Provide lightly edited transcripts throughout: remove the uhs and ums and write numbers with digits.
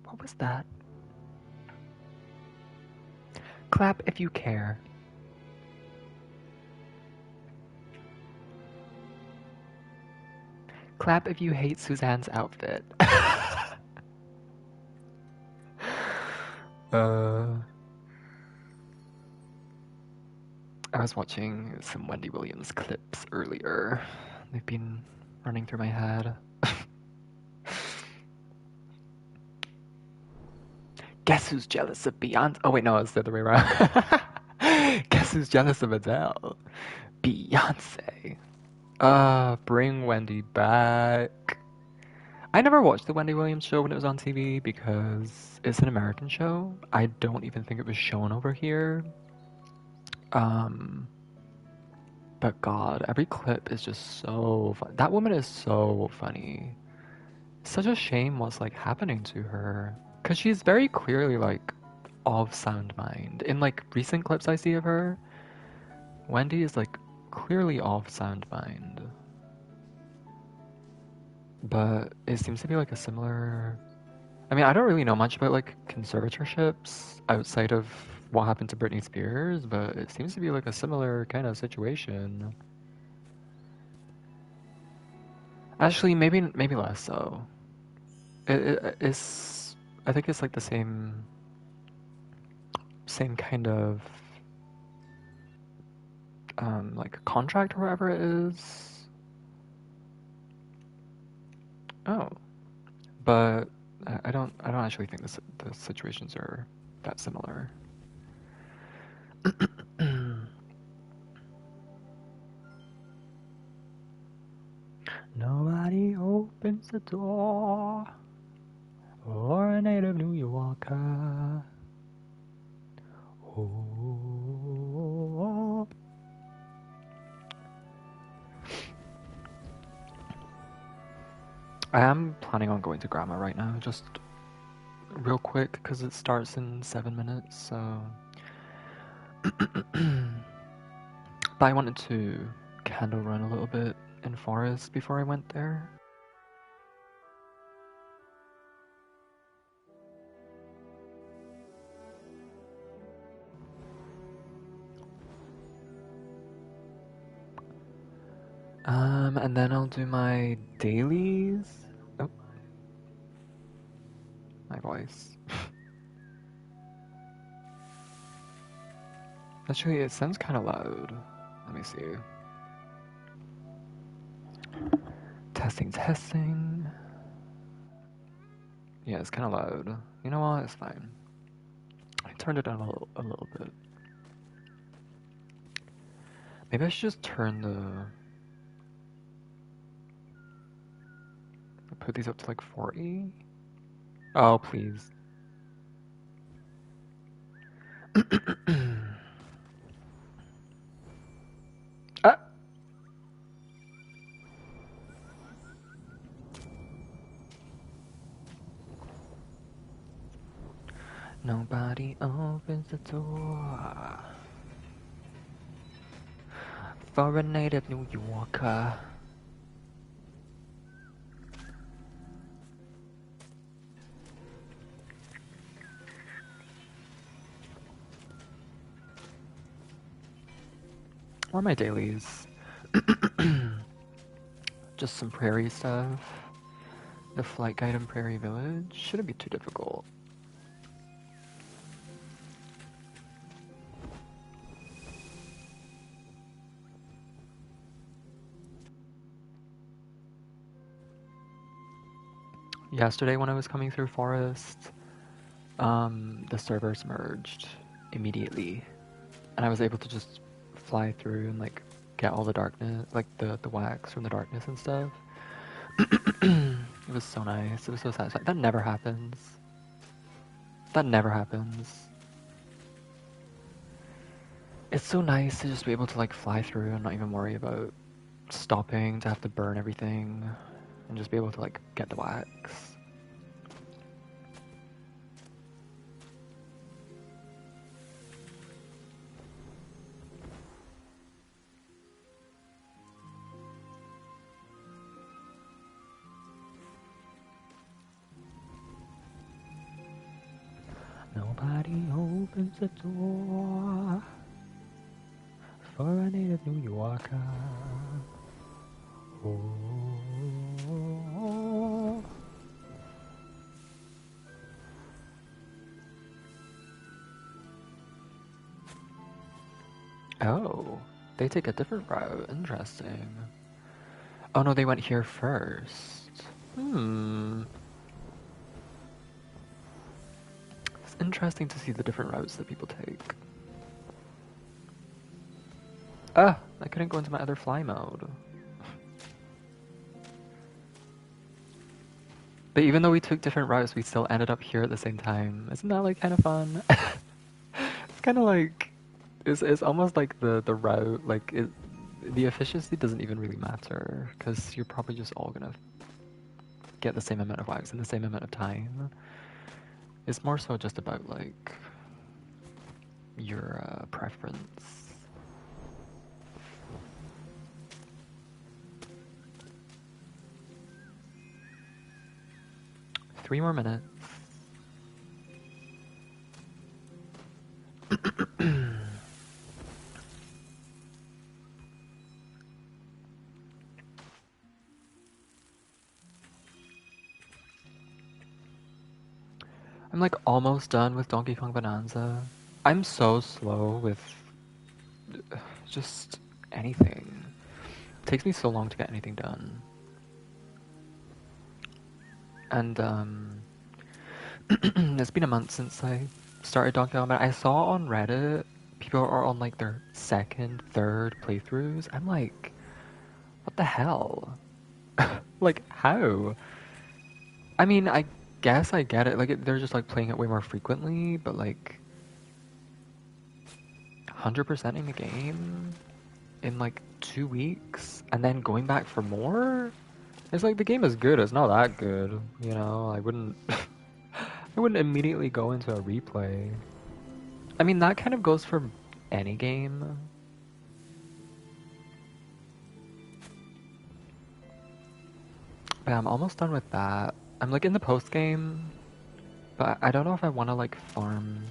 What was that? Clap if you care. Clap if you hate Suzanne's outfit. I was watching some Wendy Williams clips earlier. They've been running through my head. Guess who's jealous of Beyonce? Oh wait, no, it's the other way around. Guess who's jealous of Adele? Beyonce. Bring Wendy back. I never watched the Wendy Williams show when it was on TV because it's an American show. I don't even think it was shown over here. Um, but God, every clip is just so fun. That woman is so funny. Such a shame what's like happening to her. Cause she's very clearly like of sound mind. In like recent clips I see of her, Wendy is like clearly of sound mind. But it seems to be like a similar. I mean, I don't really know much about like conservatorships outside of what happened to Britney Spears, but it seems to be like a similar kind of situation. Actually, maybe less so. It's I think it's like the same kind of like contract or whatever it is. Oh, but I don't actually think the situations are that similar. Nobody opens the door for a native New Yorker. Oh. I am planning on going to Grandma right now, just real quick, because it starts in 7 minutes, so... But I wanted to candle run a little bit in Forest before I went there. And then I'll do my dailies. Oh, my voice. Actually, it sounds kind of loud. Let me see. Testing, testing. Yeah, it's kind of loud. You know what? It's fine. I turned it down a little bit. Maybe I should just turn the... Put these up to like 40? Oh, please. Ah! Nobody opens the door for a native New Yorker. Or my dailies. Just some prairie stuff. The flight guide in Prairie Village shouldn't be too difficult. Yesterday when I was coming through Forest, the servers merged immediately, and I was able to just fly through and like get all the darkness, like the wax from the darkness and stuff. It was so nice. It was so satisfying. That never happens. That never happens. It's so nice to just be able to like fly through and not even worry about stopping to have to burn everything and just be able to like get the wax. opens the door for a native New Yorker. Oh. Oh, they take a different route. Interesting. Oh no, they went here first. It's interesting to see the different routes that people take. Ah, I couldn't go into my other fly mode. But even though we took different routes, we still ended up here at the same time. Isn't that like kind of fun? It's kind of like it's almost like the route like the efficiency doesn't even really matter because you're probably just all gonna get the same amount of wax in the same amount of time. It's more so just about like your preference. 3 more minutes. I'm like almost done with Donkey Kong Bonanza. I'm so slow with just anything. It takes me so long to get anything done. And it's been a month since I started Donkey Kong, but I saw on Reddit people are on like their second, third playthroughs. I'm like, what the hell? Like, how? I mean, I guess I get it. Like, they're just like playing it way more frequently, but like 100%ing the game in like 2 weeks and then going back for more? It's like the game is good, it's not that good, you know? I wouldn't I wouldn't immediately go into a replay. I mean, that kind of goes for any game. But I'm almost done with that. I'm like in the post game, but I don't know if I want to like farm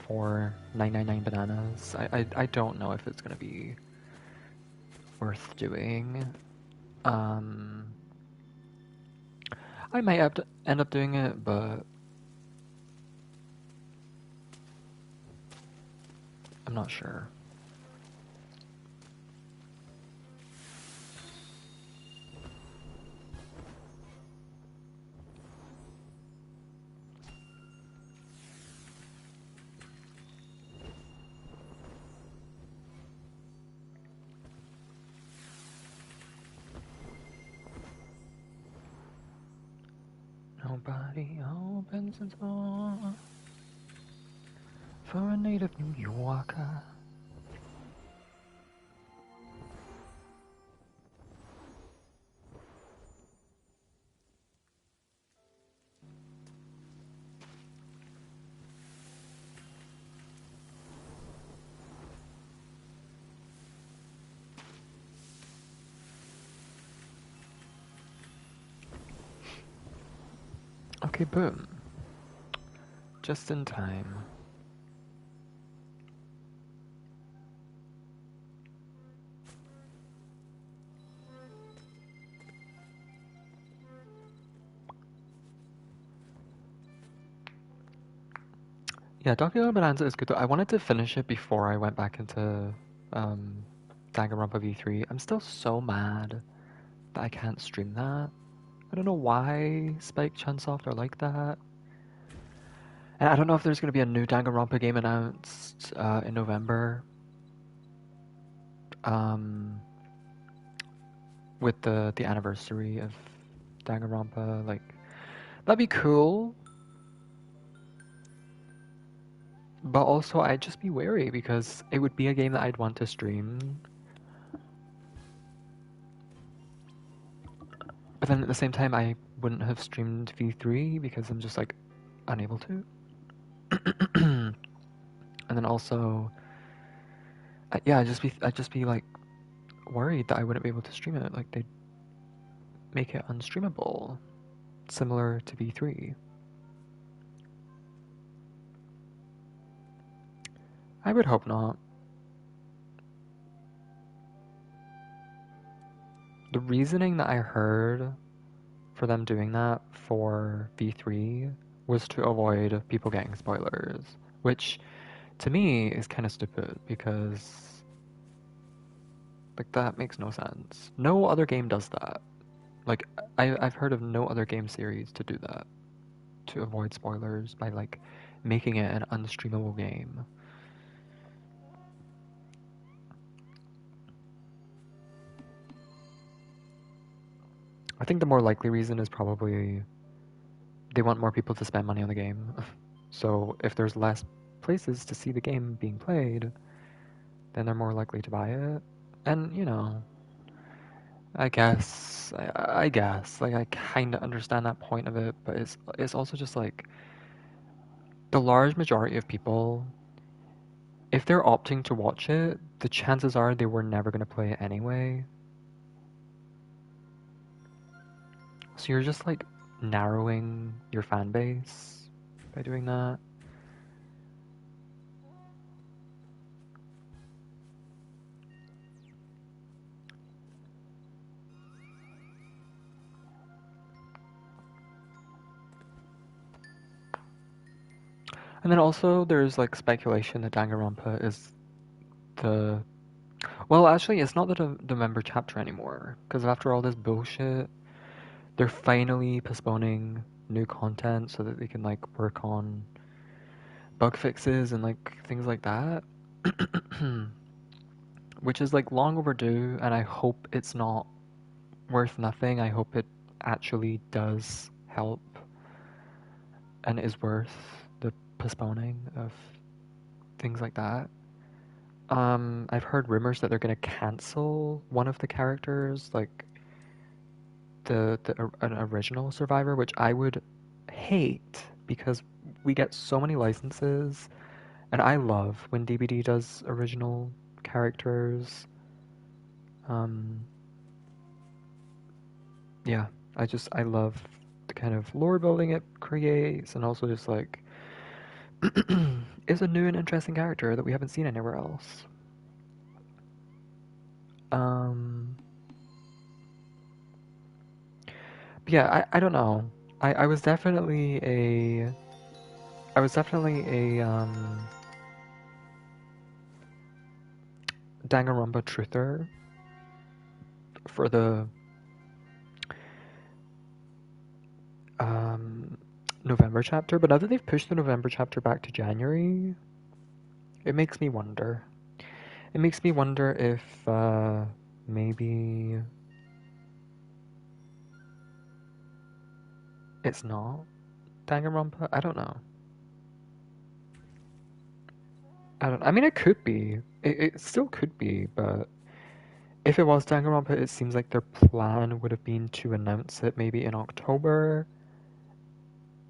for 999 bananas. I don't know if it's gonna be worth doing. Um, I might have to end up doing it, but I'm not sure. Nobody opens the door for a native New Yorker. Okay, boom. Just in time. Yeah, Donkey Kong Bonanza is good though. I wanted to finish it before I went back into um, Danganronpa V3. I'm still so mad that I can't stream that. I don't know why Spike Chunsoft are like that. And I don't know if there's going to be a new Danganronpa game announced in November. Um, with the anniversary of Danganronpa, like that'd be cool. But also, I'd just be wary because it would be a game that I'd want to stream. But then at the same time, I wouldn't have streamed V3 because I'm just like unable to. And then also, yeah, I'd just be like worried that I wouldn't be able to stream it. Like they'd make it unstreamable, similar to V3. I would hope not. The reasoning that I heard for them doing that for V3 was to avoid people getting spoilers, which to me is kind of stupid because like that makes no sense. No other game does that. Like I've heard of no other game series to do that, to avoid spoilers by like making it an unstreamable game. I think the more likely reason is probably they want more people to spend money on the game. So if there's less places to see the game being played, then they're more likely to buy it. And, you know, I guess, like I kind of understand that point of it, but it's also just like the large majority of people, if they're opting to watch it, the chances are they were never going to play it anyway. So you're just like narrowing your fan base by doing that. And then also there's like speculation that Danganronpa is the well, actually, it's not the member chapter anymore because after all this bullshit, they're finally postponing new content so that they can like work on bug fixes and like things like that, which is like long overdue. And I hope it's not worth nothing. I hope it actually does help and is worth the postponing of things like that. I've heard rumors that they're gonna cancel one of the characters, like an original Survivor, which I would hate because we get so many licenses, and I love when DBD does original characters. Um, yeah, I love the kind of lore building it creates, and also just like is a new and interesting character that we haven't seen anywhere else. Um, but yeah, I don't know. I was definitely a I was definitely a Danganronpa truther for the um, November chapter, but now that they've pushed the November chapter back to January, it makes me wonder. It makes me wonder if maybe it's not Danganronpa. I don't know. I don't. I mean, it could be. It still could be, but if it was Danganronpa, it seems like their plan would have been to announce it maybe in October,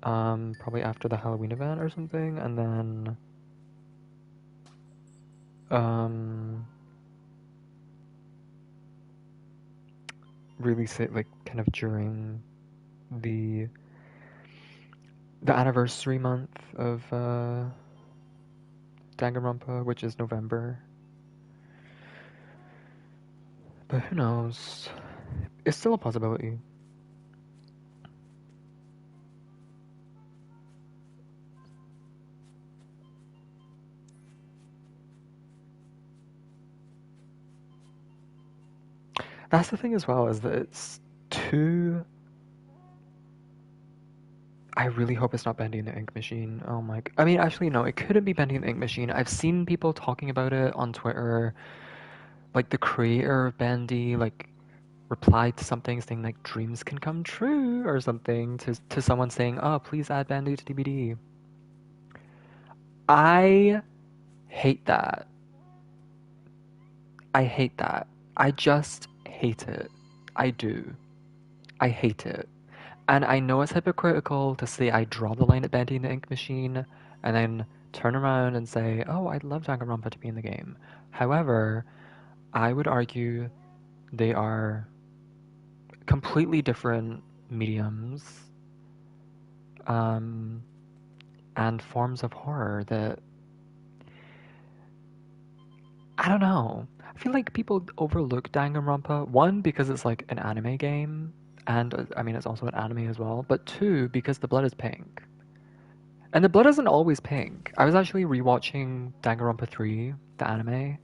probably after the Halloween event or something, and then um, release it like kind of during the the anniversary month of Danganronpa, which is November. But who knows? It's still a possibility. That's the thing as well, is that it's too. I really hope it's not Bendy and the Ink Machine. Oh my. I mean, actually, no, it couldn't be Bendy and the Ink Machine. I've seen people talking about it on Twitter. Like the creator of Bendy, like replied to something saying like dreams can come true or something to someone saying, "Oh, please add Bendy to DBD." I hate that. I hate that. I just hate it. I do. I hate it. And I know it's hypocritical to say I draw the line at Bendy and the Ink Machine and then turn around and say, oh, I'd love Danganronpa to be in the game. However, I would argue they are completely different mediums um, and forms of horror that I don't know. I feel like people overlook Danganronpa. One, because it's like an anime game, and I mean, it's also an anime as well. But two, because the blood is pink. And the blood isn't always pink. I was actually rewatching Danganronpa 3, the anime,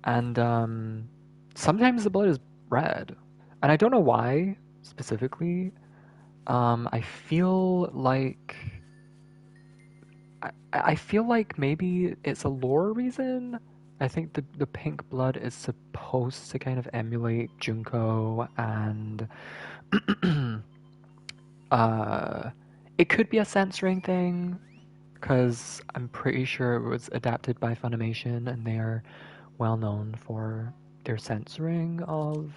and sometimes the blood is red. And I don't know why specifically. I feel like I feel like maybe it's a lore reason. I think the pink blood is supposed to kind of emulate Junko and uh it could be a censoring thing because I'm pretty sure it was adapted by Funimation and they're well known for their censoring of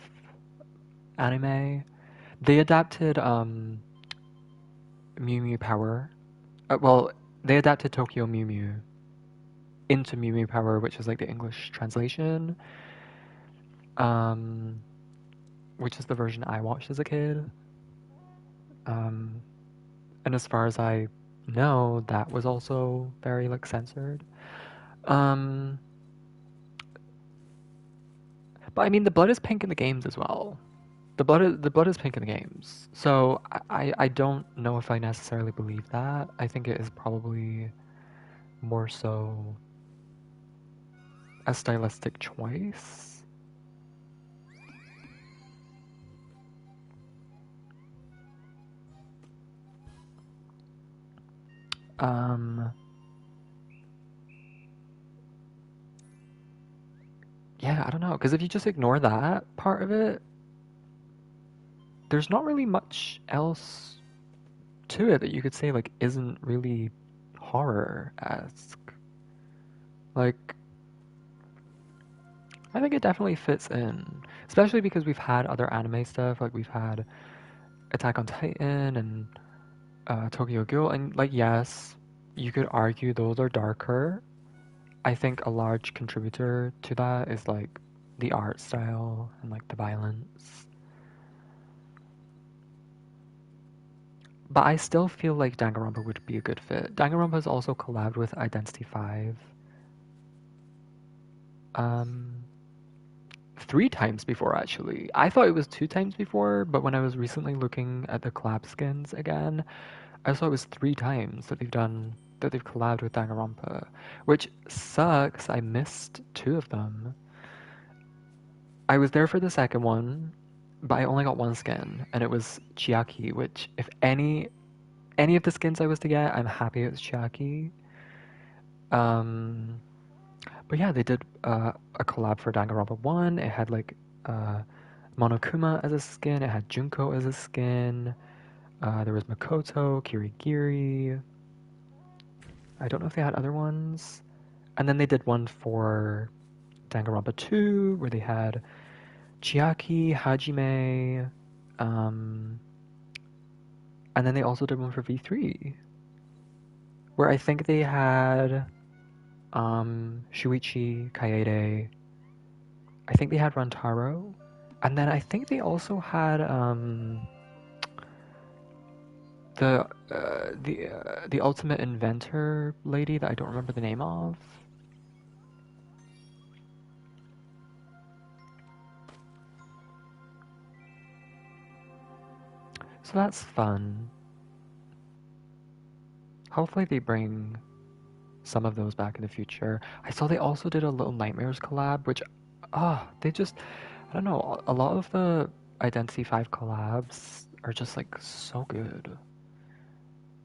anime. They adapted Mew Mew Power. Well, they adapted Tokyo Mew Mew into Mew Mew Power, which is like the English translation, um, which is the version I watched as a kid. Um, and as far as I know, that was also very like censored. Um, but I mean, the blood is pink in the games as well. The blood is pink in the games. So I don't know if I necessarily believe that. I think it is probably more so a stylistic choice. Um, yeah, I don't know, because if you just ignore that part of it, there's not really much else to it that you could say like isn't really horror-esque. Like, I think it definitely fits in, especially because we've had other anime stuff, like we've had Attack on Titan and Tokyo Ghoul, and like yes, you could argue those are darker. I think a large contributor to that is like the art style and like the violence. But I still feel like Danganronpa would be a good fit. Danganronpa has also collabed with Identity 5 um, 3 times before, actually. I thought it was 2 times before, but when I was recently looking at the collab skins again, I saw it was 3 times that they've collabed with Danganronpa, which sucks. I missed 2 of them. I was there for the second one, but I only got one skin, and it was Chiaki, which if any of the skins I was to get, I'm happy it was Chiaki. Um, but yeah, they did a collab for Danganronpa 1. It had like uh, Monokuma as a skin. It had Junko as a skin. There was Makoto, Kirigiri. I don't know if they had other ones. And then they did one for Danganronpa 2, where they had Chiaki, Hajime, um, and then they also did one for V3, where I think they had Shuichi, Kaede. I think they had Rantaro, and then I think they also had the ultimate inventor lady that I don't remember the name of. So that's fun. Hopefully they bring some of those back in the future. I saw they also did a Little Nightmares collab, which, they just, I don't know, a lot of the Identity 5 collabs are just like so good.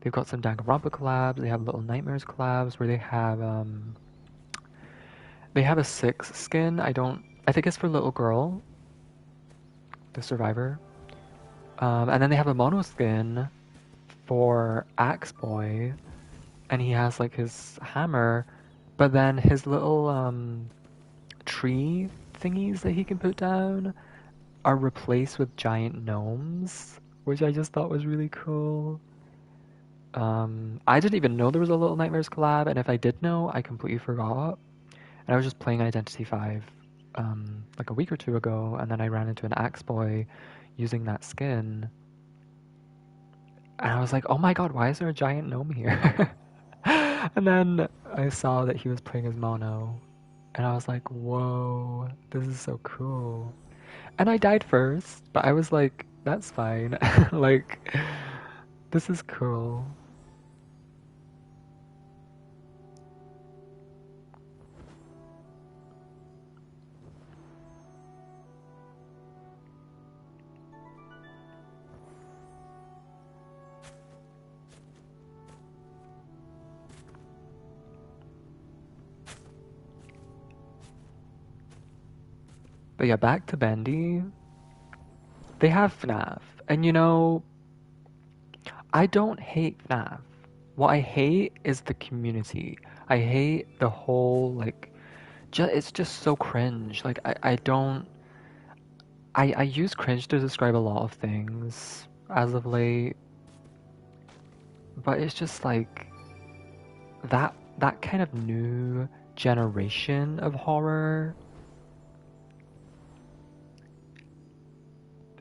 They've got some Danganronpa collabs, they have Little Nightmares collabs where they have a 6 skin. I think it's for Little Girl, the survivor. And then they have a mono skin for Axe Boy, and he has like his hammer, but then his little tree thingies that he can put down are replaced with giant gnomes, which I just thought was really cool. I didn't even know there was a Little Nightmares collab, and if I did know, I completely forgot. And I was just playing Identity 5 like a week or two ago, and then I ran into an Axe Boy using that skin, and I was like, oh my god, why is there a giant gnome here? And then I saw that he was playing as Mono, And I was like, whoa, this is so cool. And I died first, but I was like, that's fine. Like, this is cool. But yeah, back to Bendy. They have FNAF. And you know, I don't hate FNAF. What I hate is the community. I hate the whole, like, it's just so cringe. Like, I don't. I use cringe to describe a lot of things as of late, but it's just like that kind of new generation of horror,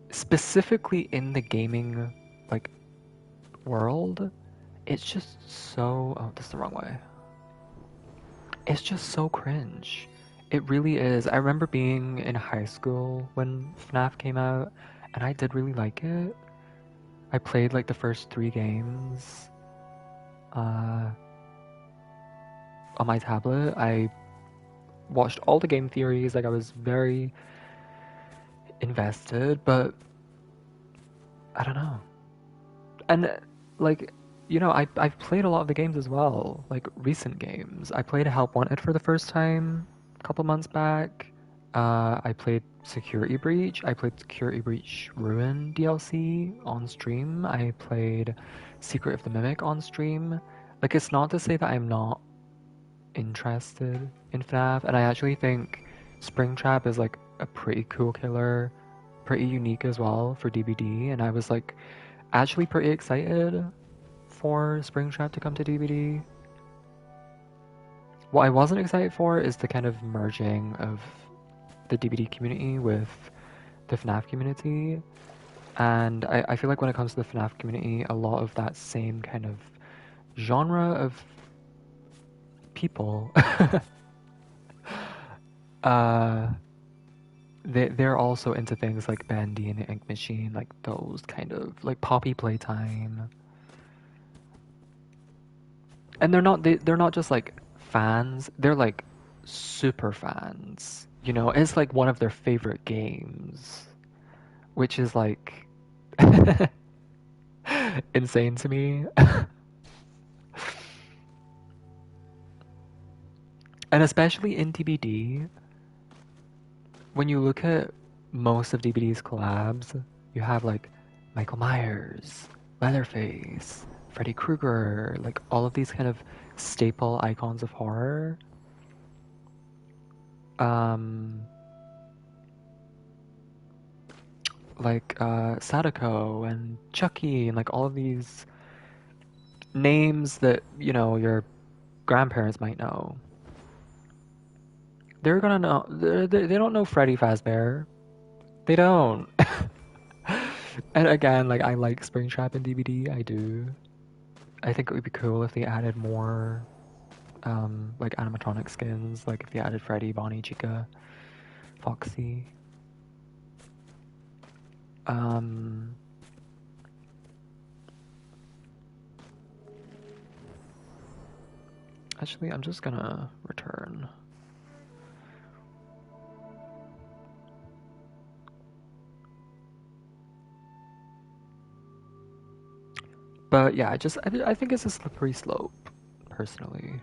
specifically in the gaming like world, it's just so oh, this is the wrong way. It's just so cringe. It really is. I remember being in high school when FNAF came out, and I did really like it. I played like the first 3 games uh, on my tablet. I watched all the game theories, like I was very invested, but I don't know. And like, you know, I've played a lot of the games as well, like recent games. I played Help Wanted for the first time a couple months back. I played Security Breach. I played Security Breach Ruin DLC on stream. I played Secret of the Mimic on stream. Like, it's not to say that I'm not interested in FNAF, and I actually think Springtrap is like a pretty cool killer, pretty unique as well for DBD, and I was like actually pretty excited for Springtrap to come to DBD. What I wasn't excited for is the kind of merging of the DBD community with the FNAF community, and I feel like when it comes to the FNAF community, a lot of that same kind of genre of people uh they're also into things like Bandy and the Ink Machine, like those kind of like Poppy Playtime. And they're not just like fans, they're like super fans. You know, it's like one of their favorite games, which is like insane to me. And especially in DBD, when you look at most of DBD's collabs, you have like Michael Myers, Leatherface, Freddy Krueger, like all of these kind of staple icons of horror. Um, like Sadako and Chucky and like all of these names that, you know, your grandparents might know. They're gonna know. They don't know Freddy Fazbear. They don't. And again, like I like Springtrap and DVD. I do. I think it would be cool if they added more, like animatronic skins. Like if they added Freddy, Bonnie, Chica, Foxy. Um, Actually, I'm just gonna return. But yeah, I think it's a slippery slope, personally.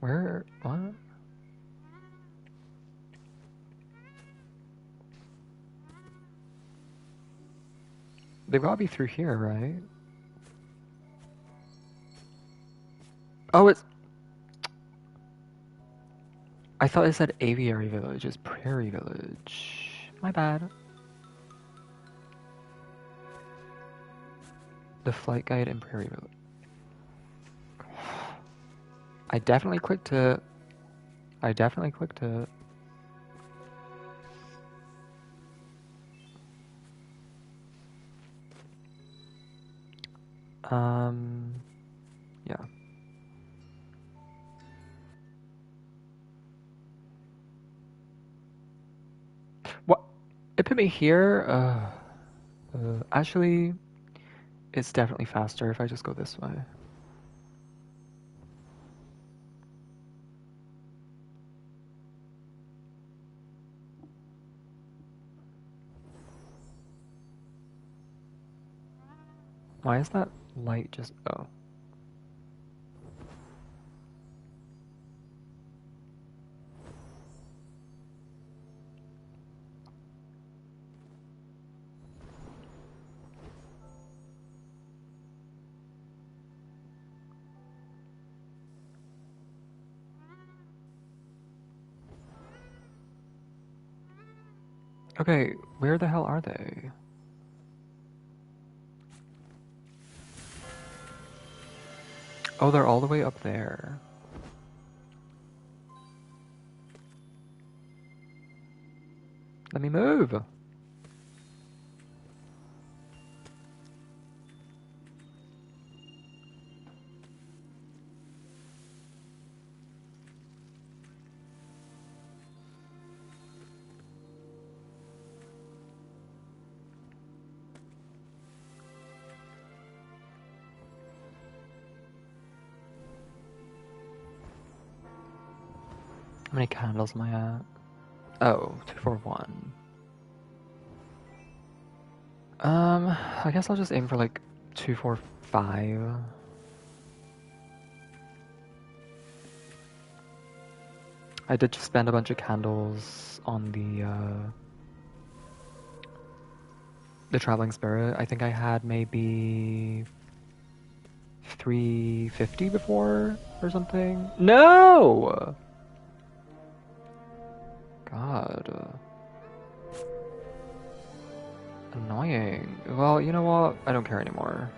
Where what? They've got to be through here, right? Oh, it's. I thought it said Aviary Village. It's Prairie Village. My bad. The flight guide in Prairie Village. I definitely clicked it. I definitely clicked it. Um, yeah. it put me here? Actually, it's definitely faster if I just go this way. Why is that light just... Oh. Okay, where the hell are they? Oh, they're all the way up there. Let me move! How many candles am I at? Oh, 241. I guess I'll just aim for like 245. I did just spend a bunch of candles on the Traveling Spirit. I think I had maybe 350 before or something. No! God. Annoying. Well, you know what? I don't care anymore.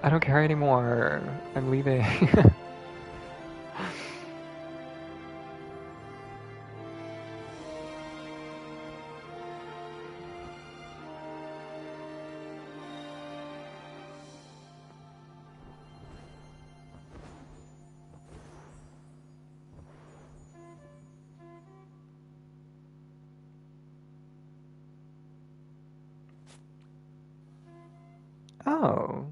I don't care anymore. I'm leaving. Oh.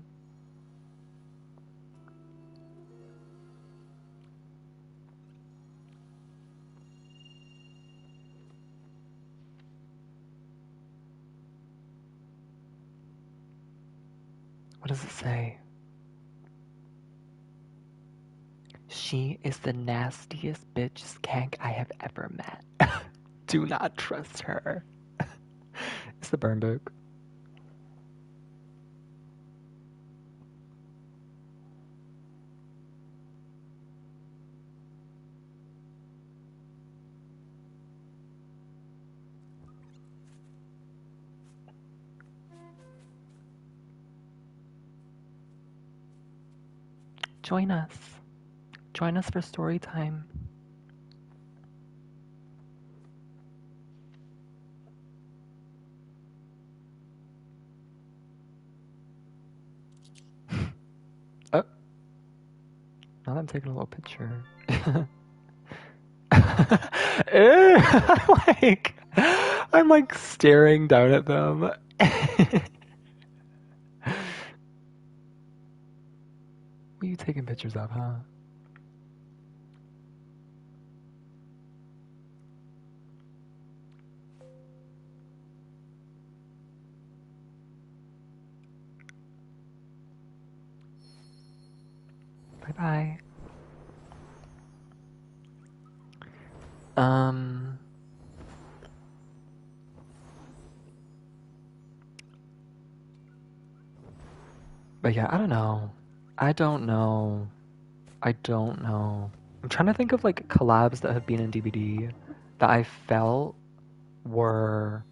What does it say? She is the nastiest bitch skank I have ever met. Do not trust her. It's the burn book. Join us. Join us for story time. Oh. Now that I'm taking a little picture. Ew, I'm like staring down at them. What are you taking pictures of, huh? Bye-bye. But yeah, I don't know. I don't know. I don't know. I'm trying to think of like collabs that have been in DBD that I felt were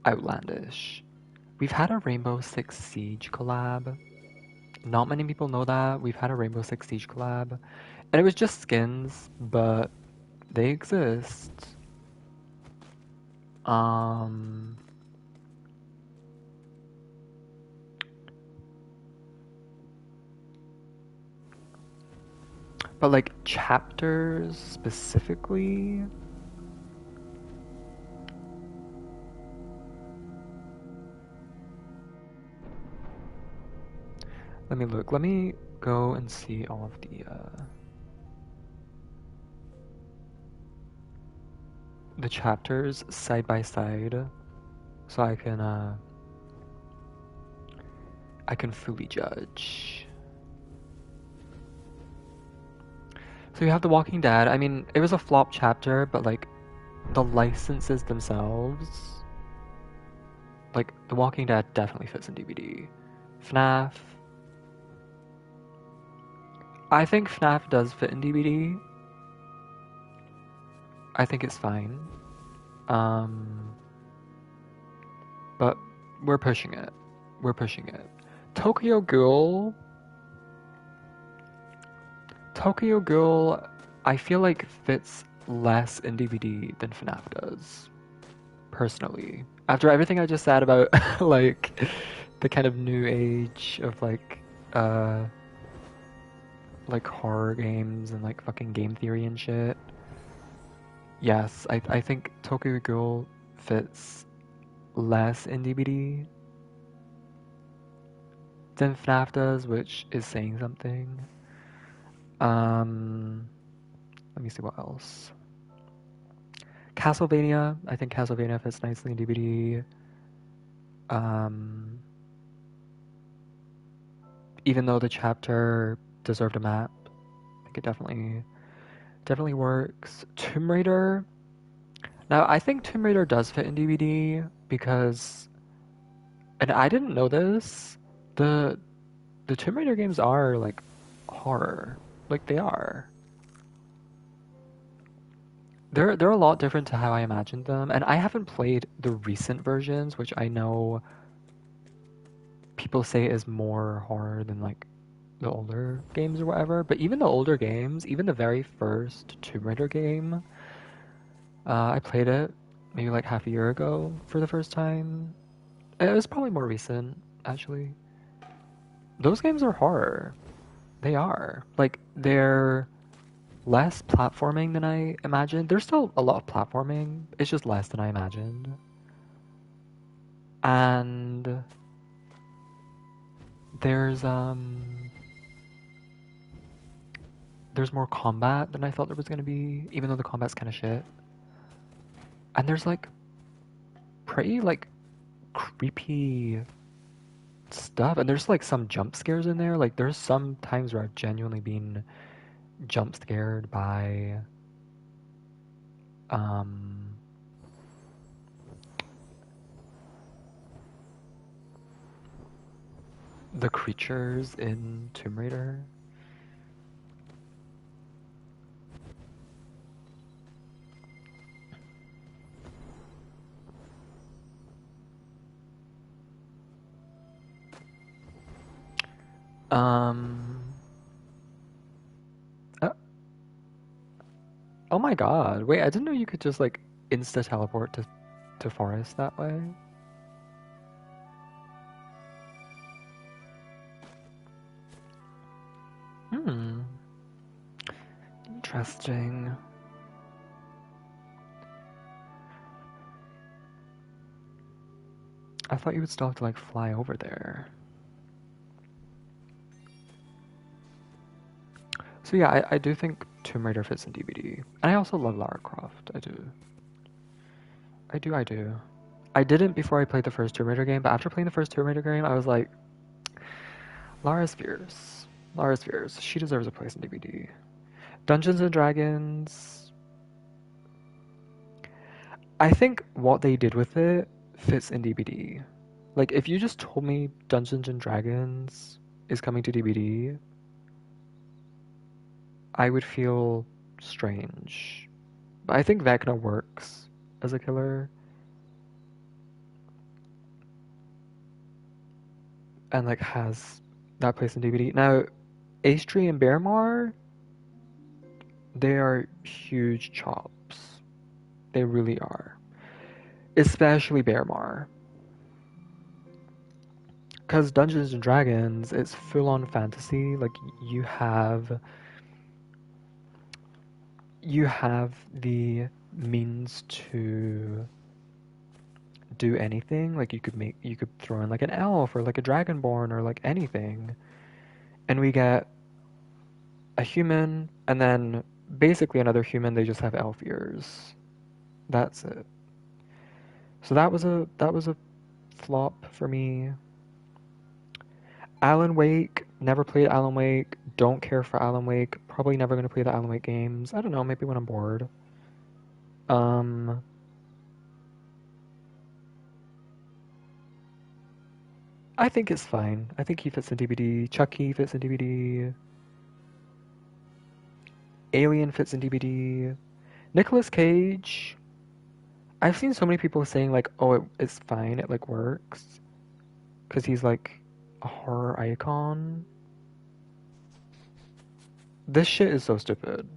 outlandish. We've had a Rainbow Six Siege collab. Not many people know that. We've had a Rainbow Six Siege collab. And it was just skins, but they exist. But like chapters specifically, Let me look. Let me go and see all of the chapters side by side, so I can fully judge. So you have The Walking Dead. I mean, it was a flop chapter, but like the licenses themselves, like The Walking Dead definitely fits in DVD. FNAF. I think FNAF does fit in DVD. I think it's fine. Um, but we're pushing it. We're pushing it. Tokyo Ghoul. Tokyo Ghoul, I feel like fits less in DVD than FNAF does, personally. After everything I just said about like the kind of new age of uh like horror games and like fucking game theory and shit. Yes, I think Tokyo Ghoul fits less in DVD than FNAF does, which is saying something. Let me see what else. Castlevania, I think Castlevania fits nicely in DVD. Um, even though the chapter deserved a map, I think it definitely works. Tomb Raider. Now, I think Tomb Raider does fit in DVD because, and I didn't know this, the the Tomb Raider games are like horror. Like they are. They're a lot different to how I imagined them, and I haven't played the recent versions, which I know people say is more horror than like the older games or whatever. But even the older games, even the very first Tomb Raider game, I played it maybe like half a year ago for the first time. It was probably more recent, actually. Those games are horror. They are. Like, they're less platforming than I imagined. There's still a lot of platforming, it's just less than I imagined. And there's there's more combat than I thought there was gonna be, even though the combat's kind of shit. And there's like pretty like creepy stuff, and there's like some jump scares in there. Like there's some times where I've genuinely been jump scared by um the creatures in Tomb Raider. Um uh, oh my god. Wait, I didn't know you could just like insta teleport to forest that way. Hmm. Interesting. I thought you would still have to like fly over there. So yeah, I do think Tomb Raider fits in DVD. And I also love Lara Croft. I do. I do. I didn't before I played the first Tomb Raider game, but after playing the first Tomb Raider game, I was like, Lara's fierce. Lara's fierce. She deserves a place in DVD. Dungeons and Dragons. I think what they did with it fits in DVD. Like, if you just told me Dungeons and Dragons is coming to DVD, I would feel strange. But I think Vecna works as a killer and like has that place in DVD. Now, Aestri and Bearmar, they are huge chops. They really are. Especially Bearmar. Because Dungeons and Dragons, it's full on fantasy. Like you have the means to do anything. Like you could throw in like an elf or like a dragonborn or like anything. And we get a human, and then basically another human, they just have elf ears. That's it. So that was a flop for me. Alan Wake, never played Alan Wake, don't care for Alan Wake, probably never gonna play the Alan Wake games. I don't know, maybe when I'm bored. Um, I think it's fine. I think he fits in DBD. Chucky fits in DBD. Alien fits in DBD. Nicolas Cage. I've seen so many people saying like, "Oh, it's fine. It like works," because he's like a horror icon. This shit is so stupid.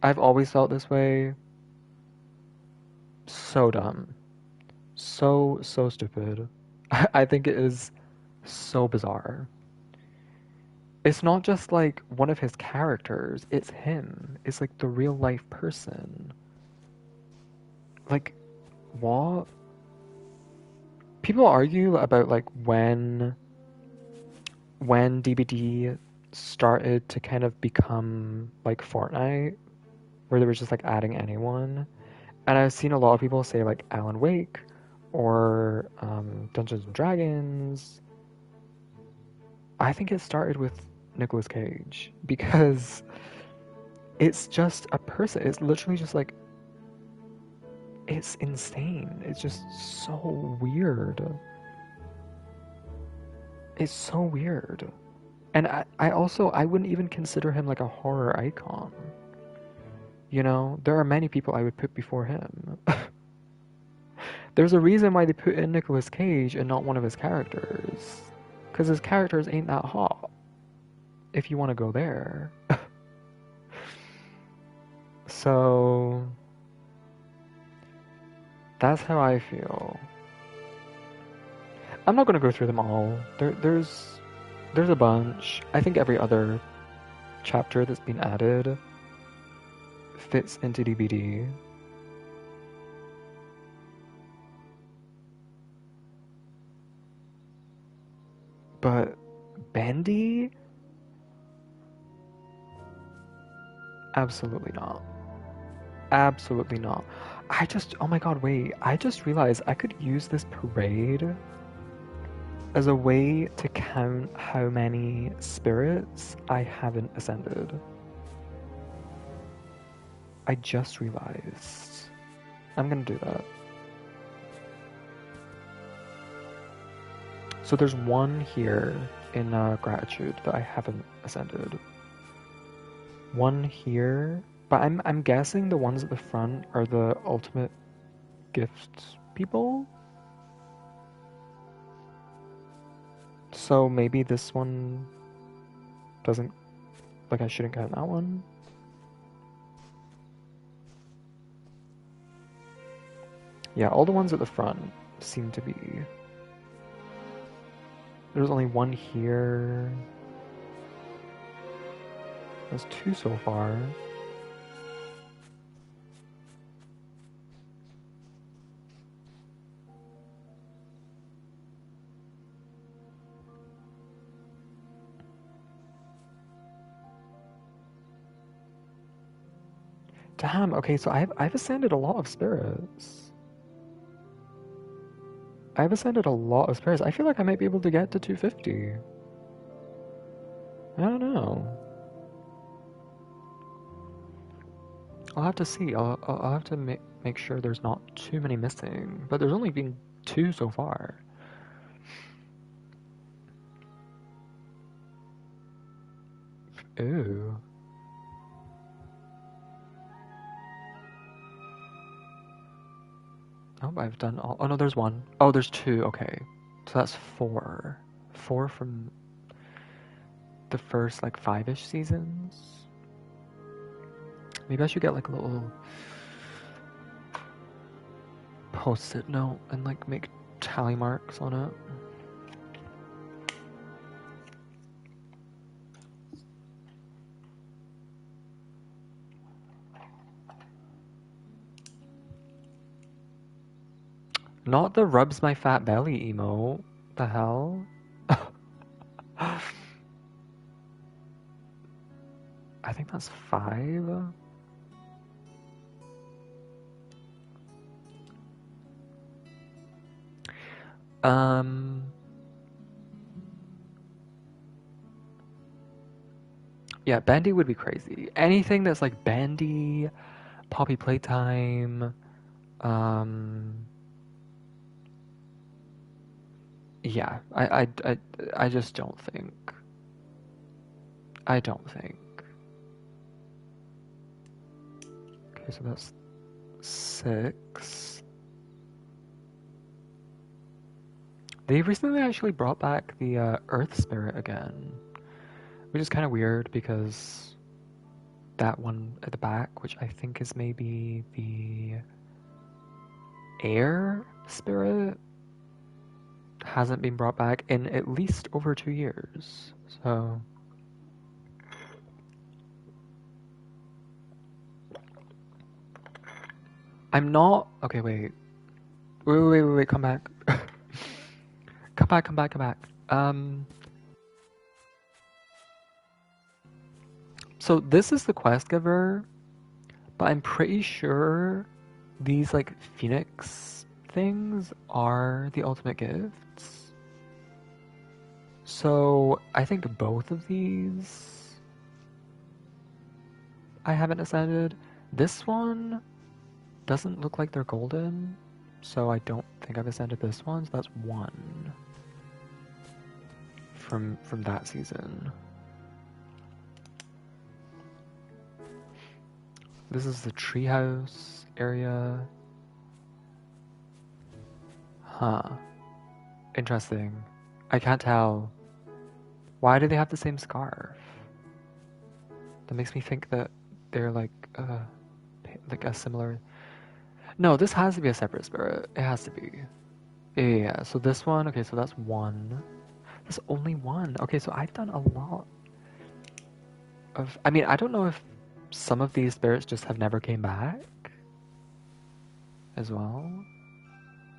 I've always felt this way. So dumb. So stupid. I think it is so bizarre. It's not just like one of his characters, it's him. It's like the real life person. Like, what? People argue about like when DBD started to kind of become like Fortnite, where they were just like adding anyone. And I've seen a lot of people say like Alan Wake or Dungeons and Dragons. I think it started with Nicolas Cage because it's just a person. It's literally just like, it's insane. It's just so weird. It's so weird. And I wouldn't even consider him like a horror icon. You know, there are many people I would put before him. There's a reason why they put in Nicolas Cage and not one of his characters. Because his characters ain't that hot. If you want to go there. So that's how I feel. I'm not gonna go through them all. There's a bunch. I think every other chapter that's been added fits into DBD. But Bendy? Absolutely not. Absolutely not. Oh my god, wait. I just realized I could use this parade as a way to count how many spirits I haven't ascended. I just realized. I'm gonna do that. So there's one here in Gratitude that I haven't ascended. One here, but I'm guessing the ones at the front are the ultimate gifts people. So maybe this one doesn't, like I shouldn't count that one. Yeah, all the ones at the front seem to be. There's only one here. There's two so far. Damn, okay, so I've ascended a lot of spirits. I've ascended a lot of spirits. I feel like I might be able to get to 250. I don't know. I'll have to see. I'll have to make sure there's not too many missing. But there's only been two so far. Ooh. Oh, I've done all. Oh no, there's one. Oh, there's two. Okay, so that's four. Four from the first like 5-ish seasons. Maybe I should get like a little post-it note and like make tally marks on it. Not the rubs my fat belly emote. The hell? think that's 5. Yeah, Bandy would be crazy. Anything that's like Bandy, Poppy Playtime, um, yeah, I just don't think. I don't think. Okay, so that's 6. They recently actually brought back the Earth Spirit again, which is kind of weird because that one at the back, which I think is maybe the Air Spirit, hasn't been brought back in at least over 2 years. So I'm not okay. Wait. Come back. Come back. So this is the quest giver, but I'm pretty sure these like Phoenix things are the ultimate gifts. So I think both of these I haven't ascended. This one doesn't look like they're golden, so I don't think I've ascended this one. So that's 1 from that season. This is the treehouse area. Huh. Interesting. I can't tell. Why do they have the same scarf? That makes me think that they're like a similar. No, this has to be a separate spirit. It has to be. Yeah. So this one. Okay, so that's 1. That's only 1. Okay, so I've done a lot of. I mean, I don't know if some of these spirits just have never came back as well.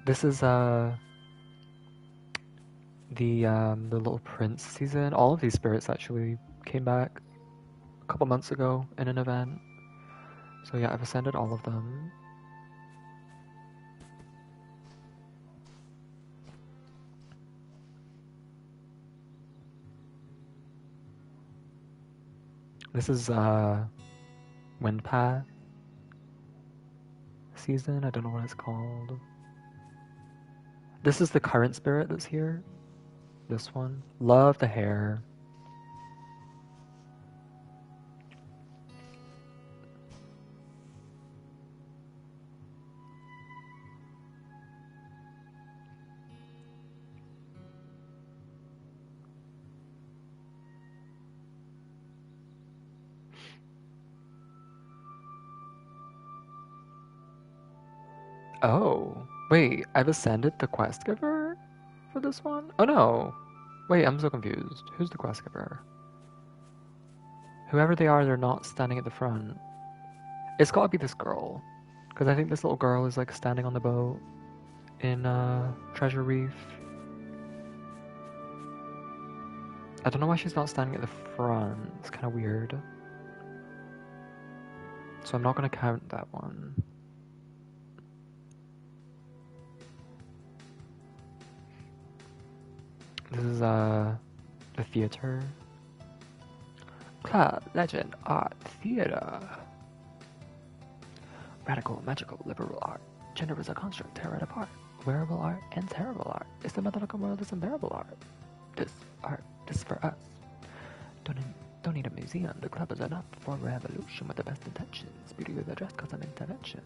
This is the Little Prince season. All of these spirits actually came back a couple months ago in an event. So yeah, I've ascended all of them. This is Windpath season. I don't know what it's called. This is the current spirit that's here. This one. Love the hair. Oh, wait, I've ascended the quest giver for this one? Oh no. Wait, I'm so confused. Who's the quest giver? Whoever they are, they're not standing at the front. It's gotta be this girl. Because I think this little girl is like standing on the boat in Treasure Reef. I don't know why she's not standing at the front. It's kind of weird. So I'm not gonna count that one. This is the theater. Club, legend, art, theater. Radical, magical, liberal art. Gender is a construct, tear it apart. Wearable art and terrible art. It's the mythological world is unbearable art. This art, this for us. Don't need a museum. The club is enough for a revolution with the best intentions. Beauty with a dress cause some interventions.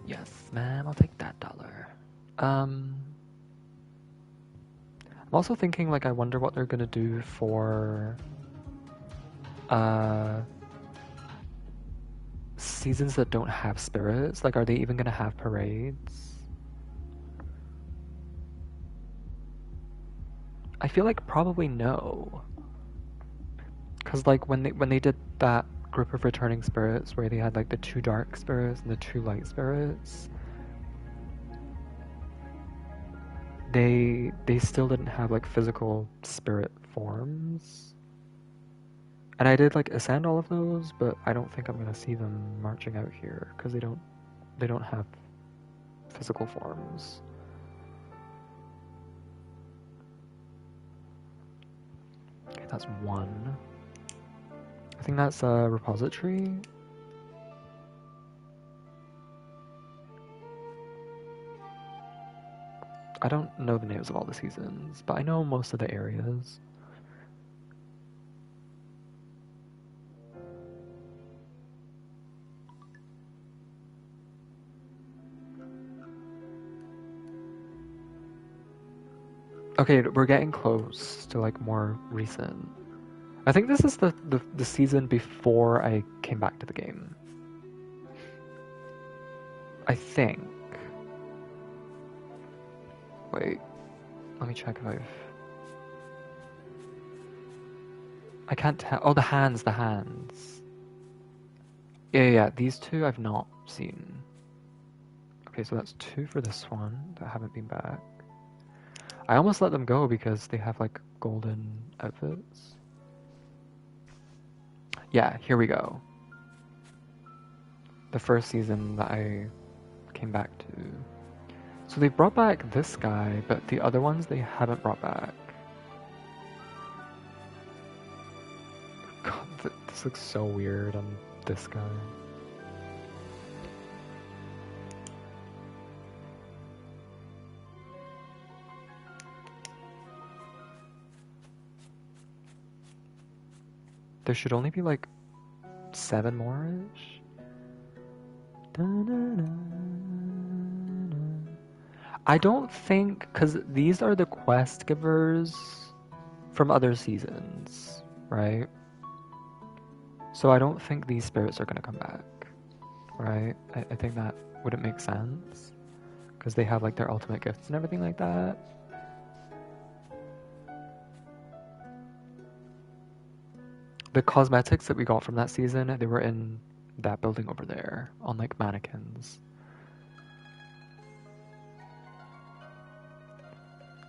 Yes, ma'am, I'll take that $1. I'm also thinking, like, I wonder what they're gonna do for seasons that don't have spirits. Like, are they even gonna have parades? I feel like probably no. Cause like when they did that group of returning spirits where they had like the 2 dark spirits and the 2 light spirits, they still didn't have like physical spirit forms. And I did like ascend all of those, but I don't think I'm gonna see them marching out here because they don't have physical forms. Okay, that's one. I think that's a repository. I don't know the names of all the seasons, but I know most of the areas. Okay, we're getting close to like more recent. I think this is the season before I came back to the game. I think. Wait, let me check if I can't tell. Oh, the hands. Yeah, these two I've not seen. Okay, so that's two for this one that haven't been back. I almost let them go because they have like golden outfits. Yeah, here we go. The first season that I came back to. So they brought back this guy, but the other ones they haven't brought back. God, this looks so weird on this guy. There should only be like 7 more-ish. I don't think, because these are the quest givers from other seasons, right? So I don't think these spirits are going to come back, right? I think that wouldn't make sense, because they have like their ultimate gifts and everything like that. The cosmetics that we got from that season, they were in that building over there, on like mannequins.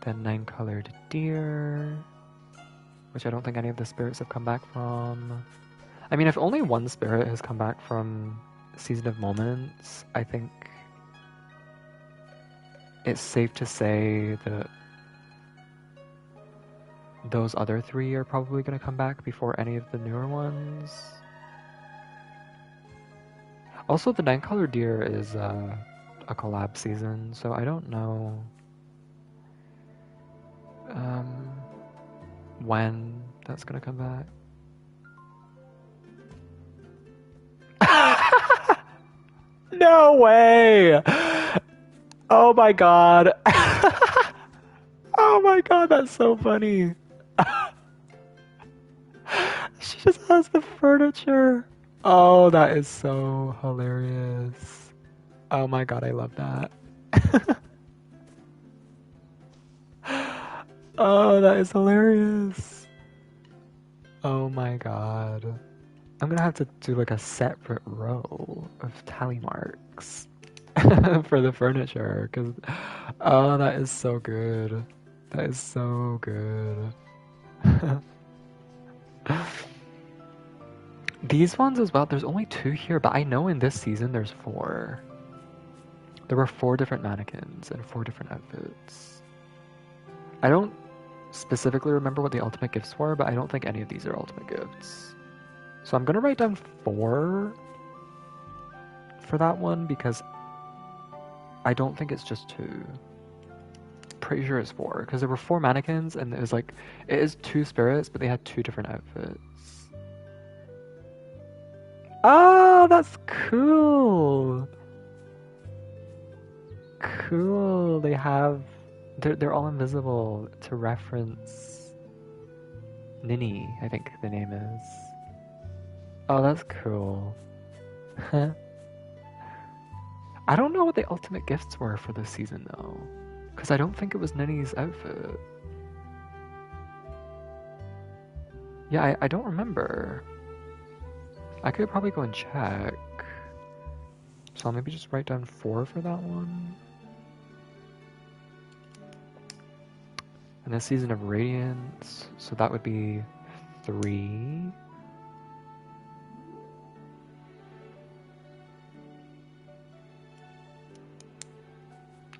Then 9-colored deer, which I don't think any of the spirits have come back from. I mean, if only one spirit has come back from Season of Moments, I think it's safe to say that those other 3 are probably going to come back before any of the newer ones. Also, the 9-colored deer is a collab season, so I don't know when that's going to come back. No way! Oh my god. Oh my god, that's so funny. She just has the furniture. Oh, that is so hilarious. Oh my god, I love that. Oh, that is hilarious. Oh my god. I'm gonna have to do like a separate row of tally marks for the furniture, because oh, that is so good. That is so good. These ones as well, there's only 2 here, but I know in this season there's 4. There were 4 different mannequins and 4 different outfits. I don't specifically remember what the ultimate gifts were, but I don't think any of these are ultimate gifts. So I'm gonna write down 4 for that one, because I don't think it's just 2. Pretty sure it's 4, because there were 4 mannequins, and it was like, it is 2 spirits, but they had 2 different outfits. Oh, that's cool! Cool, they have... They're all invisible to reference Nini, I think the name is. Oh, that's cool. I don't know what the ultimate gifts were for this season, though. Because I don't think it was Nini's outfit. Yeah, I don't remember. I could probably go and check. So I'll maybe just write down 4 for that one. And this season of Radiance, so that would be 3.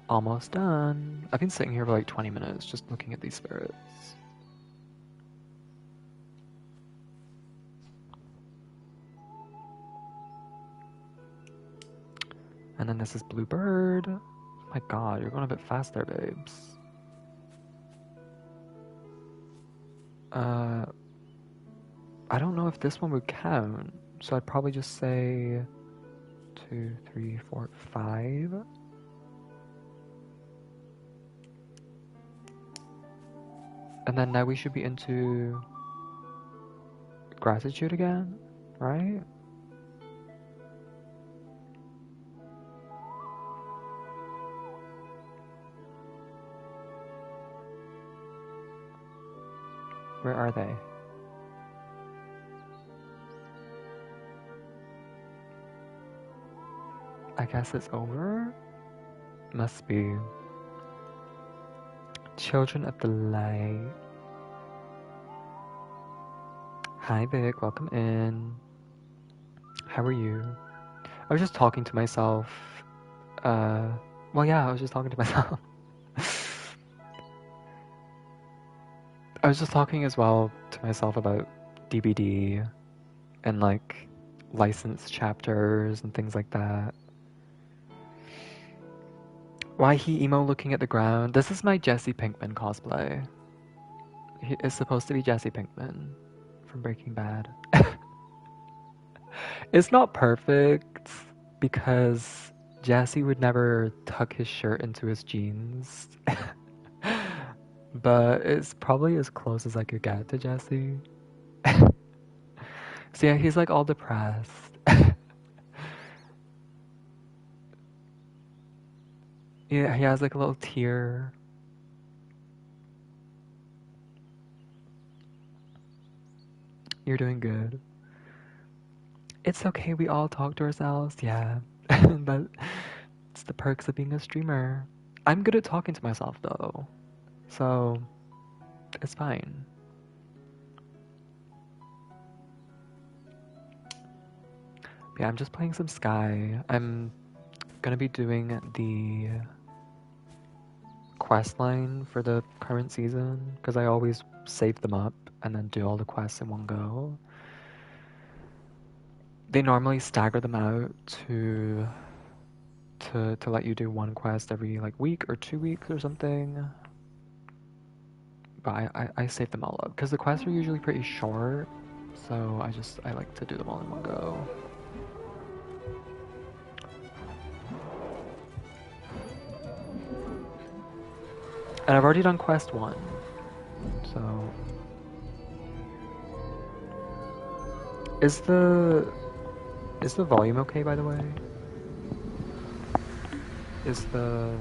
Almost done. I've been sitting here for like 20 minutes just looking at these spirits. And then this is Bluebird. Oh my god, you're going a bit fast there, babes. I don't know if this one would count, so I'd probably just say 2, 3, 4, 5. And then now we should be into gratitude again, right? Where are they? I guess it's over? Must be. Children of the Light. Hi Vic, welcome in. How are you? I was just talking to myself. Well yeah, I was just talking to myself. I was just talking as well to myself about DBD and like licensed chapters and things like that. Why he emo looking at the ground? This is my Jesse Pinkman cosplay. He is supposed to be Jesse Pinkman from Breaking Bad. It's not perfect because Jesse would never tuck his shirt into his jeans. But it's probably as close as I could get to Jesse. So yeah, he's like all depressed. Yeah, he has like a little tear. You're doing good. It's okay, we all talk to ourselves, yeah. But it's the perks of being a streamer. I'm good at talking to myself though, so it's fine. But yeah, I'm just playing some Sky. I'm gonna be doing the quest line for the current season because I always save them up and then do all the quests in one go. They normally stagger them out to let you do one quest every like week or 2 weeks or something. But I save them all up because the quests are usually pretty short, so I like to do them all in one go. And I've already done quest 1, so is the volume okay, by the way? Is the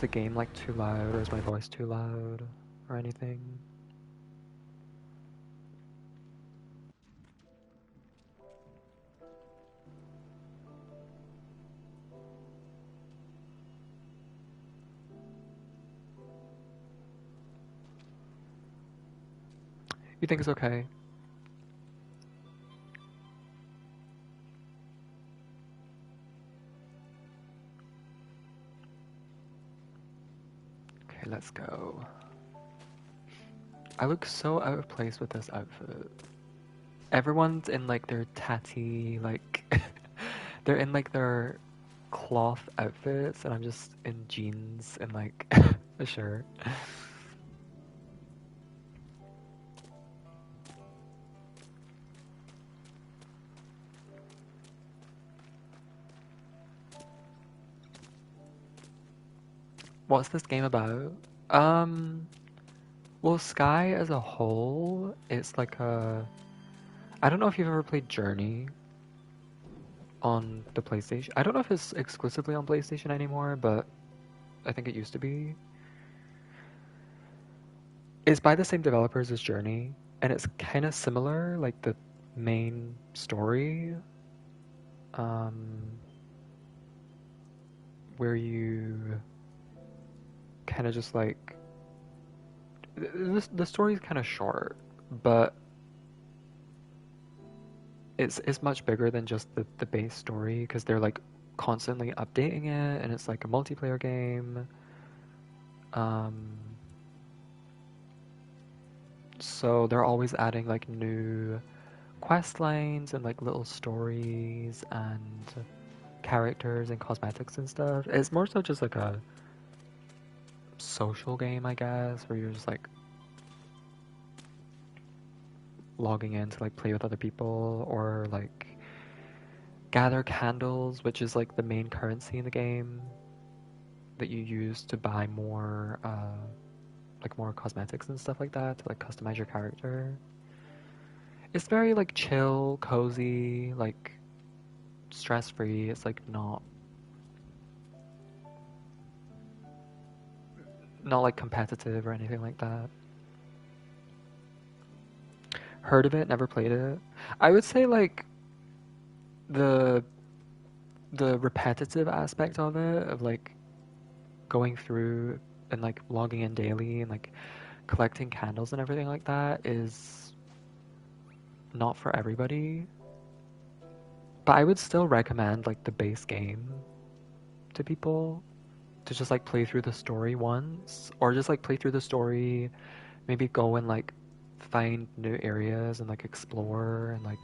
game like too loud, or is my voice too loud or anything? You think it's okay? Okay, let's go. I look so out of place with this outfit. Everyone's in like their tatty, like they're in like their cloth outfits, and I'm just in jeans and like a shirt. What's this game about? Um, well, Sky as a whole, it's like a. I don't know if you've ever played Journey on the PlayStation. I don't know if it's exclusively on PlayStation anymore, but I think it used to be. It's by the same developers as Journey, and it's kind of similar, like the main story, um, where you kind of just like the story is kind of short, but it's much bigger than just the base story because they're like constantly updating it, and it's like a multiplayer game. Um, so they're always adding like new quest lines and like little stories and characters and cosmetics and stuff. It's more so just like a social game, I guess, where you're just like logging in to like play with other people or like gather candles, which is like the main currency in the game that you use to buy more like more cosmetics and stuff like that to like customize your character. It's very like chill, cozy, like stress free. It's like not like competitive or anything like that. Heard of it, never played it. I would say like the the repetitive aspect of it, of like going through and like logging in daily and like collecting candles and everything like that, is not for everybody. But I would still recommend like the base game to people, to just like play through the story once, or just like play through the story, maybe go and like find new areas and like explore and like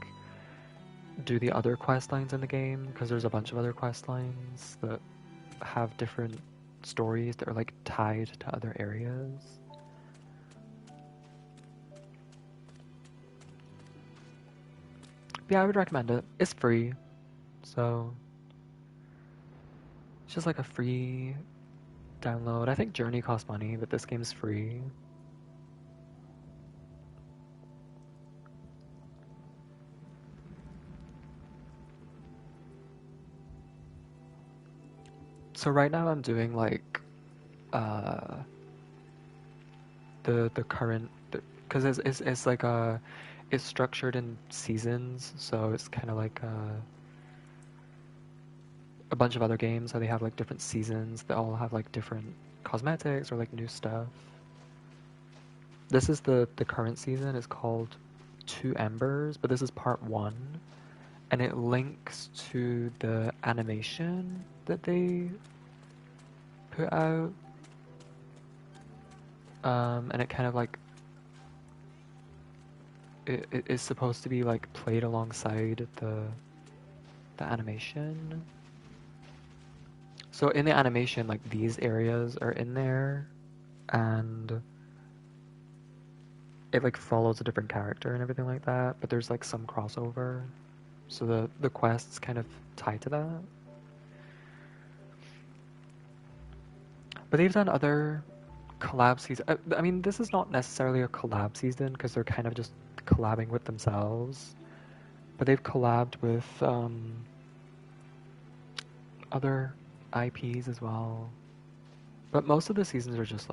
do the other quest lines in the game, because there's a bunch of other quest lines that have different stories that are like tied to other areas. But yeah, I would recommend it. It's free, so it's just like a free download. I think Journey costs money, but this game's free. So right now I'm doing like uh the current, because it's like it's structured in seasons, so it's kind of like a bunch of other games how they have like different seasons that all have like different cosmetics or like new stuff. This is the current season. It's called Two Embers, but this is part one, and it links to the animation that they put out. And it kind of like it is supposed to be like played alongside the animation. So in the animation, like these areas are in there, and it like follows a different character and everything like that. But there's like some crossover, so the quests kind of tie to that. But they've done other collab season. I mean, this is not necessarily a collab season because they're kind of just collabing with themselves. But they've collabed with other IPs as well. But most of the seasons are just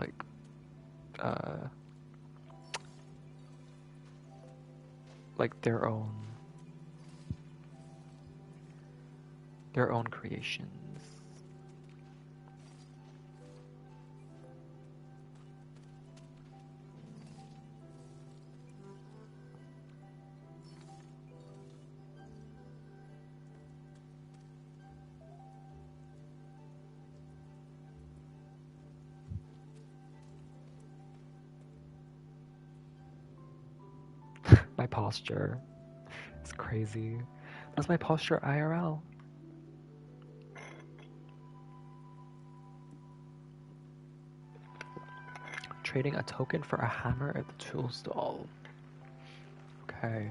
uh, like their own creations. My posture. It's crazy. That's my posture IRL. Trading a token for a hammer at the tool stall. Okay.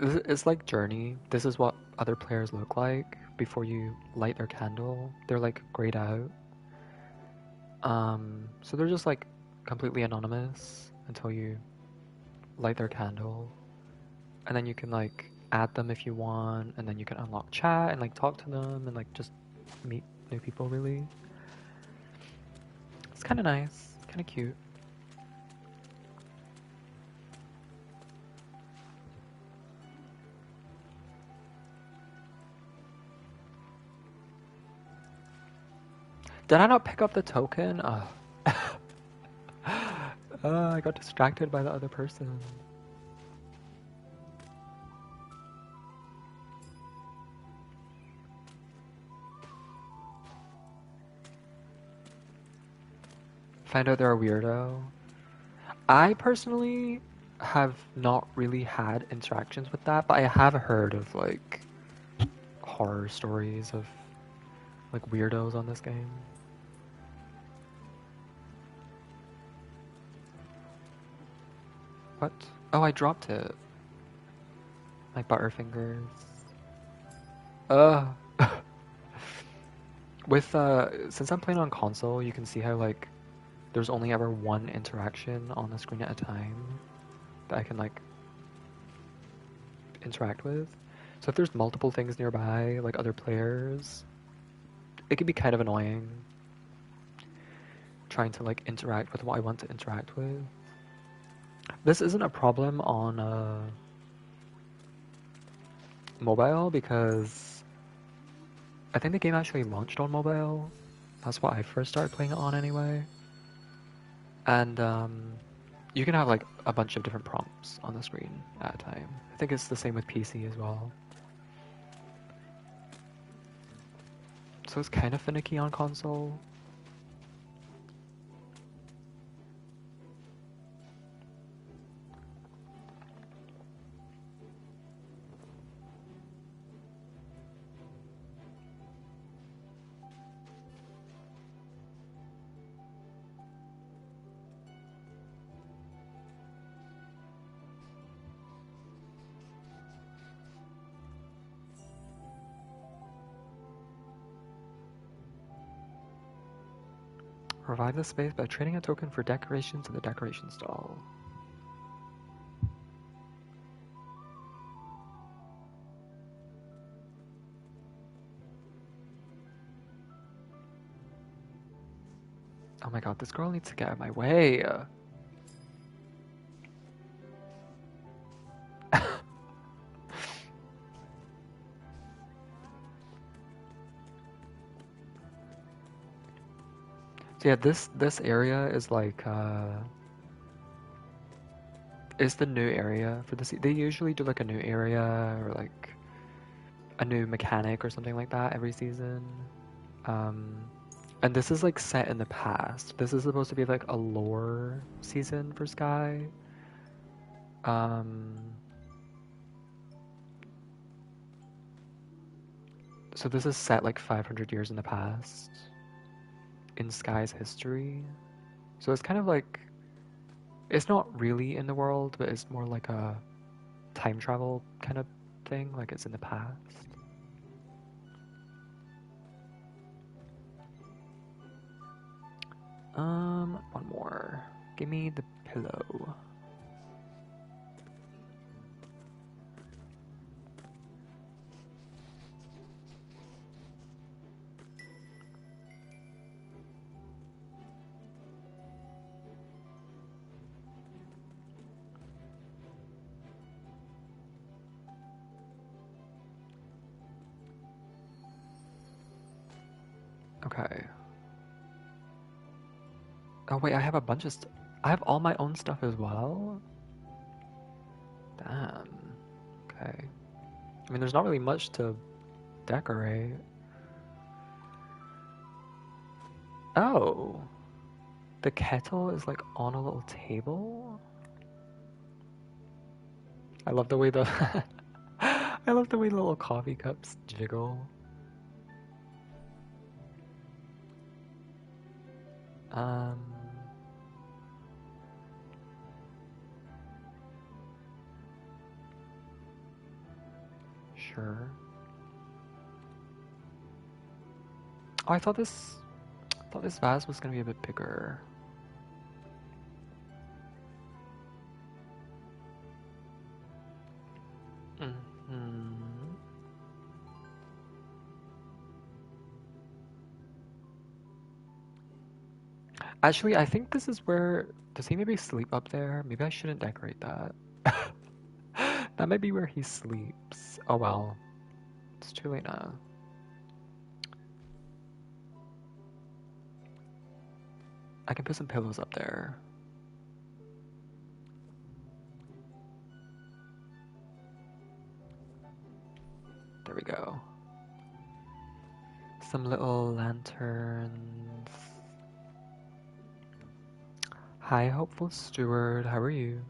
It's like Journey. This is what other players look like before you light their candle. They're like grayed out. So they're just like completely anonymous until you light their candle. And then you can like add them if you want, and then you can unlock chat and like talk to them and like just meet new people really. It's kind of nice, kind of cute. Did I not pick up the token? I got distracted by the other person. Find out they're a weirdo. I personally have not really had interactions with that, but I have heard of like horror stories of like weirdos on this game. What? Oh, I dropped it. My butterfingers. Ugh. With since I'm playing on console, you can see how like there's only ever one interaction on the screen at a time that I can like interact with. So if there's multiple things nearby, like other players, it can be kind of annoying trying to like interact with what I want to interact with. This isn't a problem on mobile because I think the game actually launched on mobile. That's what I first started playing it on anyway. And you can have like a bunch of different prompts on the screen at a time. I think it's the same with PC as well. So it's kind of finicky on console. Revive the space by trading a token for decorations in the decoration stall. Oh my god, this girl needs to get out of my way. So yeah, this area is like is the new area for this. They usually do like a new area or like a new mechanic or something like that every season. And this is like set in the past. This is supposed to be like a lore season for Sky. So this is set like 500 years in the past in Sky's history. So it's kind of like it's not really in the world, but it's more like a time travel kind of thing, like it's in the past. One more. Give me the pillow. Okay. Oh wait, I have a bunch of I have all my own stuff as well? Damn. Okay. I mean, there's not really much to decorate. Oh. The kettle is like on a little table? I love the way the I love the way the little coffee cups jiggle. Um Sure. Oh, I thought this vase was gonna be a bit bigger. Hmm. Actually, I think this is where does he maybe sleep up there? Maybe I shouldn't decorate that. That might be where he sleeps. Oh well. It's too late now. I can put some pillows up there. There we go. Some little lanterns. Hi, Hopeful Steward. How are you?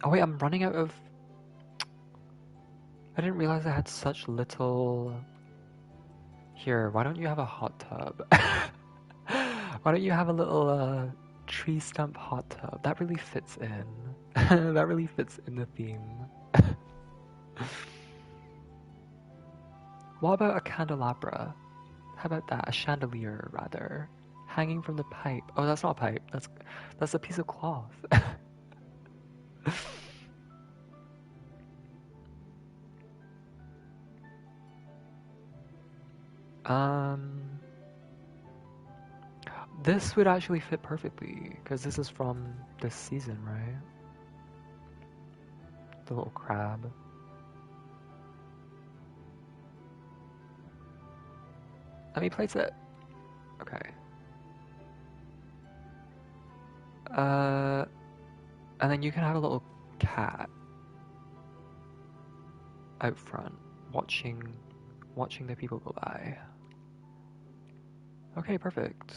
Oh wait, I'm running out of... I didn't realize I had such little... Here, why don't you have a hot tub? Why don't you have a little tree stump hot tub? That really fits in. That really fits in the theme. What about a candelabra? How about that? A chandelier, rather. Hanging from the pipe. Oh, that's not a pipe. That's a piece of cloth. This would actually fit perfectly, because this is from this season, right? The little crab. Let me place it. Okay. And then you can have a little cat out front, watching the people go by. Okay, perfect.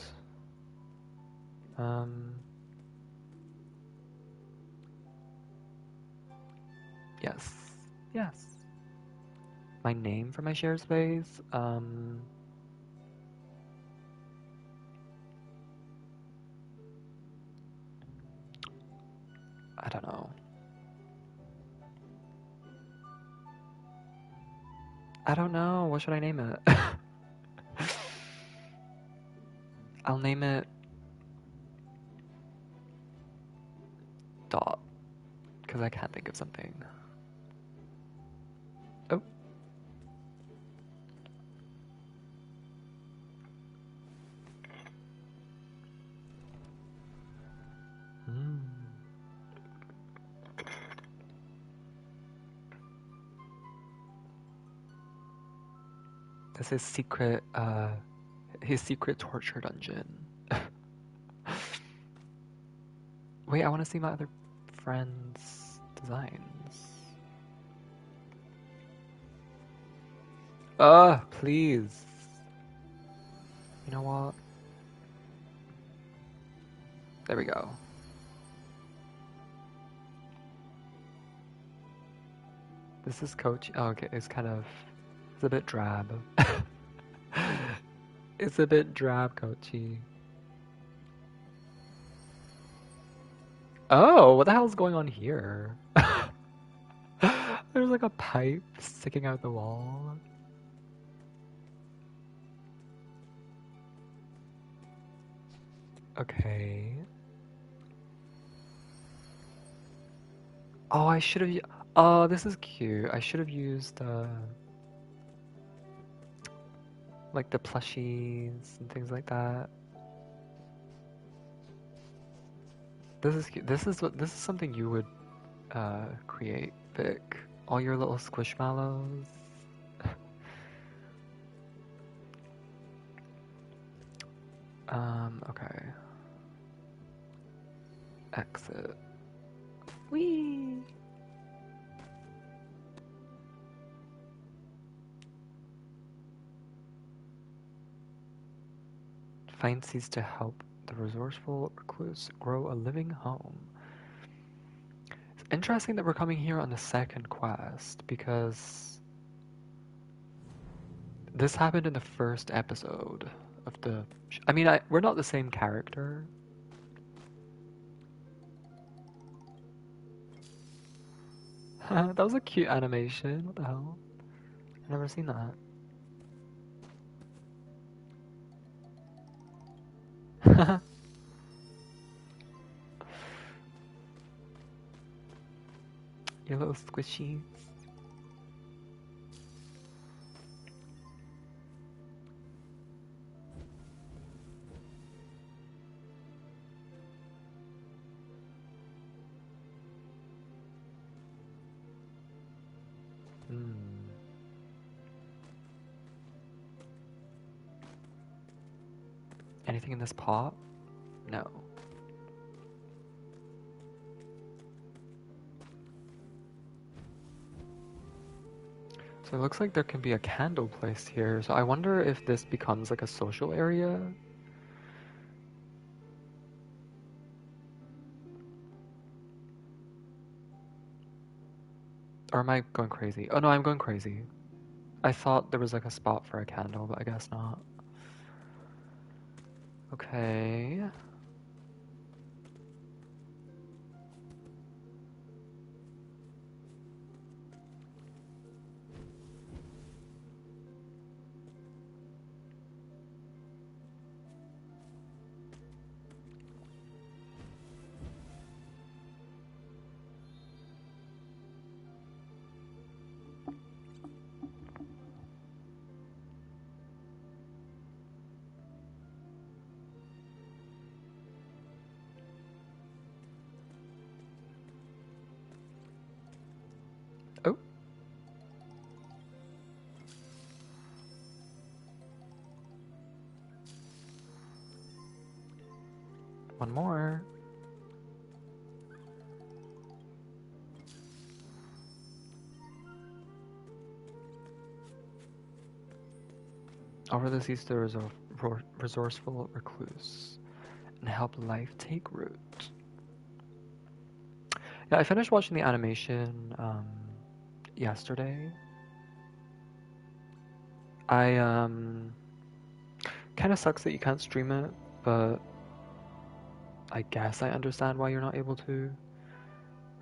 Yes. Yes. My name for my share space? I don't know. I don't know. What should I name it? I'll name it Dot, because I can't think of something. Oh. That's his secret torture dungeon. Wait, I want to see my other friends' designs. Please. You know what? There we go. This is Coach. Oh, okay, it's a bit drab. It's a bit drab, Kochi. Oh, what the hell's going on here? There's like a pipe sticking out the wall. Okay. Oh, I should have. Oh, this is cute. I should have used like the plushies and things like that. This is cute. This is something you would create, Vic. All your little squishmallows. Okay. Exit. Whee! Find seeds to help the resourceful recluse grow a living home. It's interesting that we're coming here on the second quest, because this happened in the first episode of the... I mean, we're not the same character. That was a cute animation. What the hell? I've never seen that. Your little squishies. Anything in this pot? No. So it looks like there can be a candle placed here. So I wonder if this becomes like a social area. Or am I going crazy? Oh no, I'm going crazy. I thought there was like a spot for a candle, but I guess not. Okay. Oh. One more. Over this Easter is a resourceful recluse and help life take root. Yeah, I finished watching the animation yesterday. I kind of sucks that you can't stream it, but I guess I understand why you're not able to.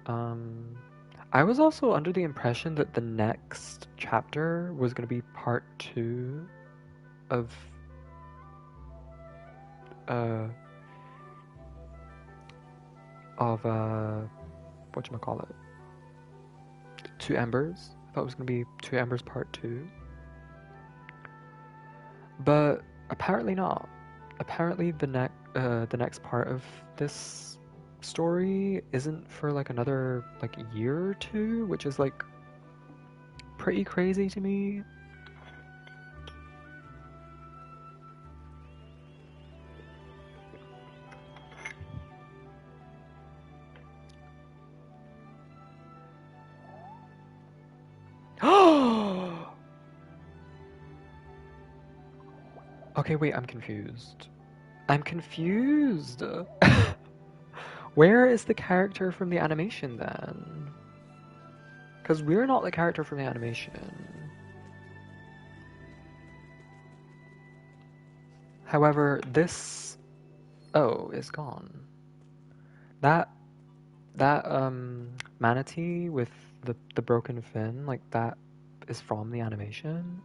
I was also under the impression that the next chapter was going to be part 2 of whatchamacallit? Two Embers. I thought it was going to be Two Embers part 2. But apparently not. Apparently the next part of this story isn't for like another like year or two, which is like pretty crazy to me. Okay, wait, I'm confused. I'm confused. Where is the character from the animation then? Because we're not the character from the animation. However, this is gone. That manatee with the broken fin, like that is from the animation.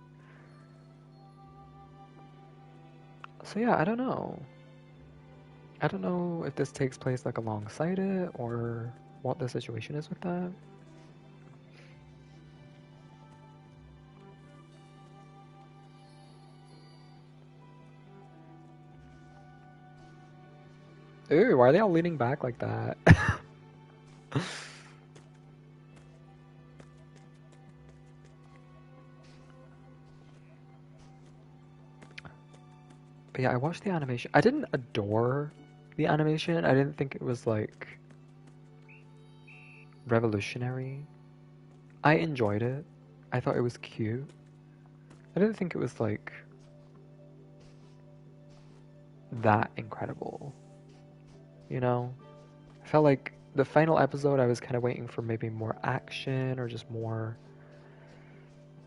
So yeah, I don't know. I don't know if this takes place like alongside it or what the situation is with that. Ooh, why are they all leaning back like that? But yeah, I watched the animation. I didn't adore the animation. I didn't think it was like revolutionary. I enjoyed it. I thought it was cute. I didn't think it was like that incredible. You know? I felt like the final episode I was kind of waiting for maybe more action or just more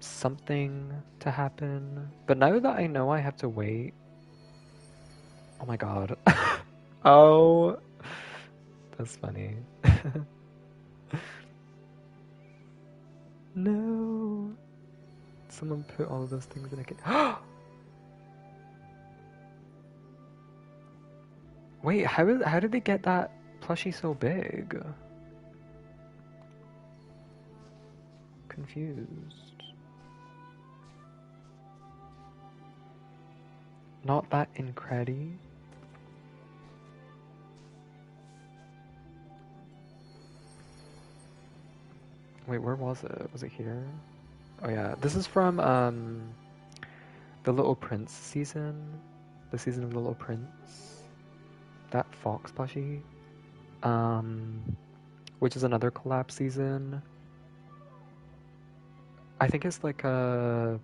something to happen. But now that I know I have to wait. Oh my god. Oh, that's funny. No. Someone put all of those things in a kit. Wait, how did they get that plushie so big? Confused. Not that incredi. Wait, where was it? Was it here? Oh yeah, this is from The Little Prince season. the season of The Little Prince, that Fox plushie, which is another collab season. I think it's like a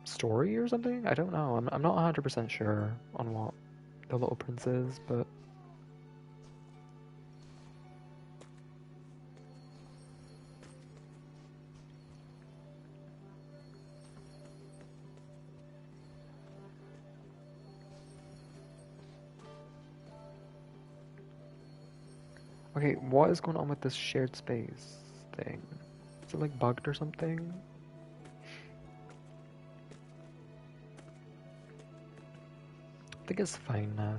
story or something. I don't know. I'm not 100% sure on what The Little Prince is, but okay, what is going on with this shared space thing? Is it like bugged or something? I think it's fine now.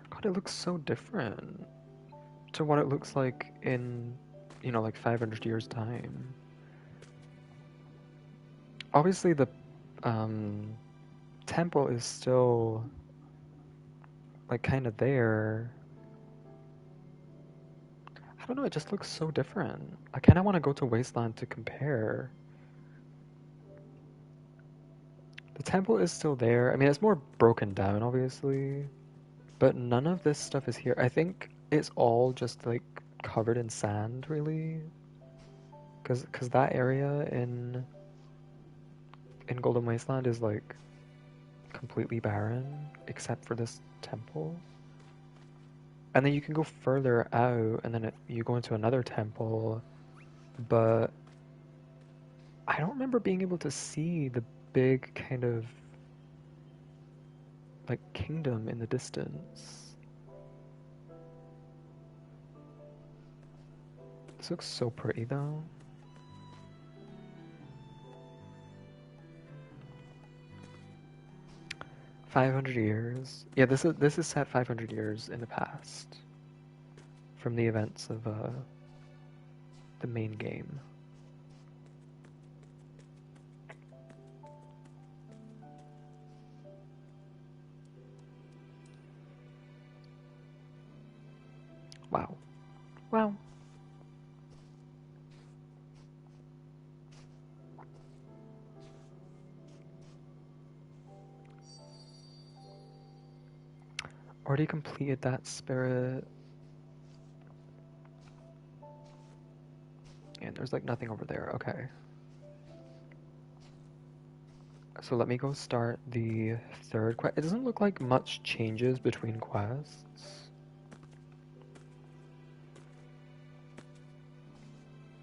God, it looks so different to what it looks like in, you know, like 500 years' time. Obviously, the temple is still like kind of there. I don't know, it just looks so different. I kind of want to go to Wasteland to compare. The temple is still there. I mean, it's more broken down, obviously, but none of this stuff is here. I think it's all just like covered in sand, really, because that area in Golden Wasteland is like completely barren except for this temple. And then you can go further out, and then you go into another temple, but I don't remember being able to see the big kind of like kingdom in the distance. This looks so pretty though. $500 Yeah, this is set 500 years in the past from the events of the main game. Wow. Wow. Already completed that spirit. And there's like nothing over there. Okay. So let me go start the third quest. It doesn't look like much changes between quests.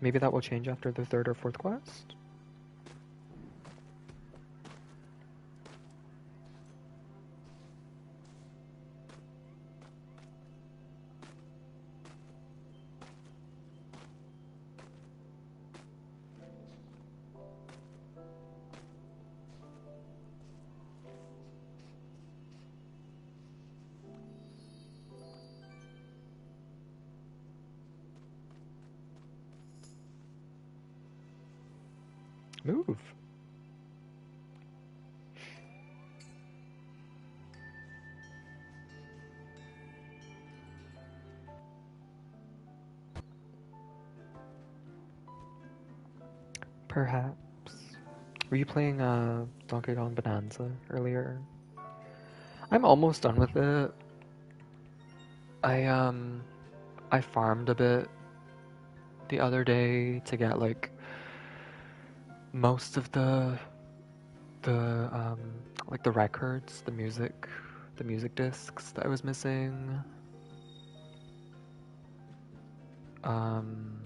Maybe that will change after the third or fourth quest? Move. Perhaps. Were you playing Donkey Kong Bonanza earlier? I'm almost done with it. I farmed a bit the other day to get like most of the like the records, the music discs that I was missing. Um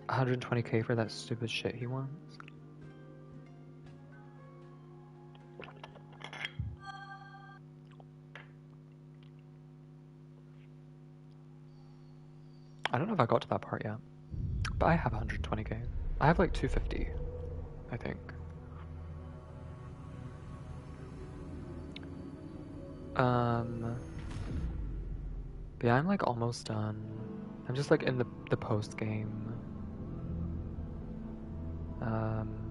120K for that stupid shit he wants. I don't know if I got to that part yet. But I have 120k. I have like 250, I think. But yeah, I'm like almost done. I'm just like in the post game.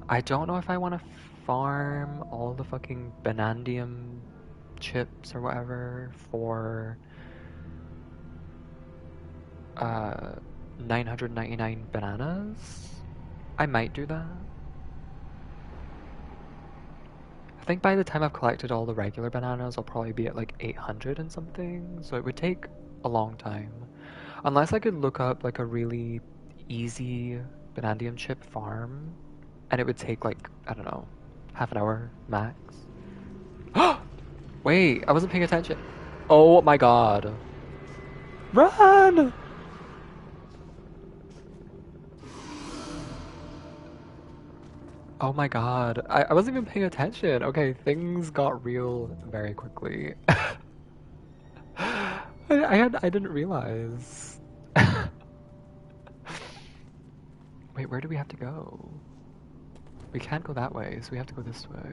I don't know if I want to farm all the fucking Banandium chips or whatever for 999 bananas. I might do that. I think by the time I've collected all the regular bananas, I'll probably be at like 800 and something, so it would take a long time. Unless I could look up like a really easy Banandium chip farm, and it would take like, I don't know, half an hour max. Wait, I wasn't paying attention. Oh my god. Run! Oh my god. I wasn't even paying attention. Okay, things got real very quickly. I didn't realize. Wait, where do we have to go? We can't go that way, so we have to go this way.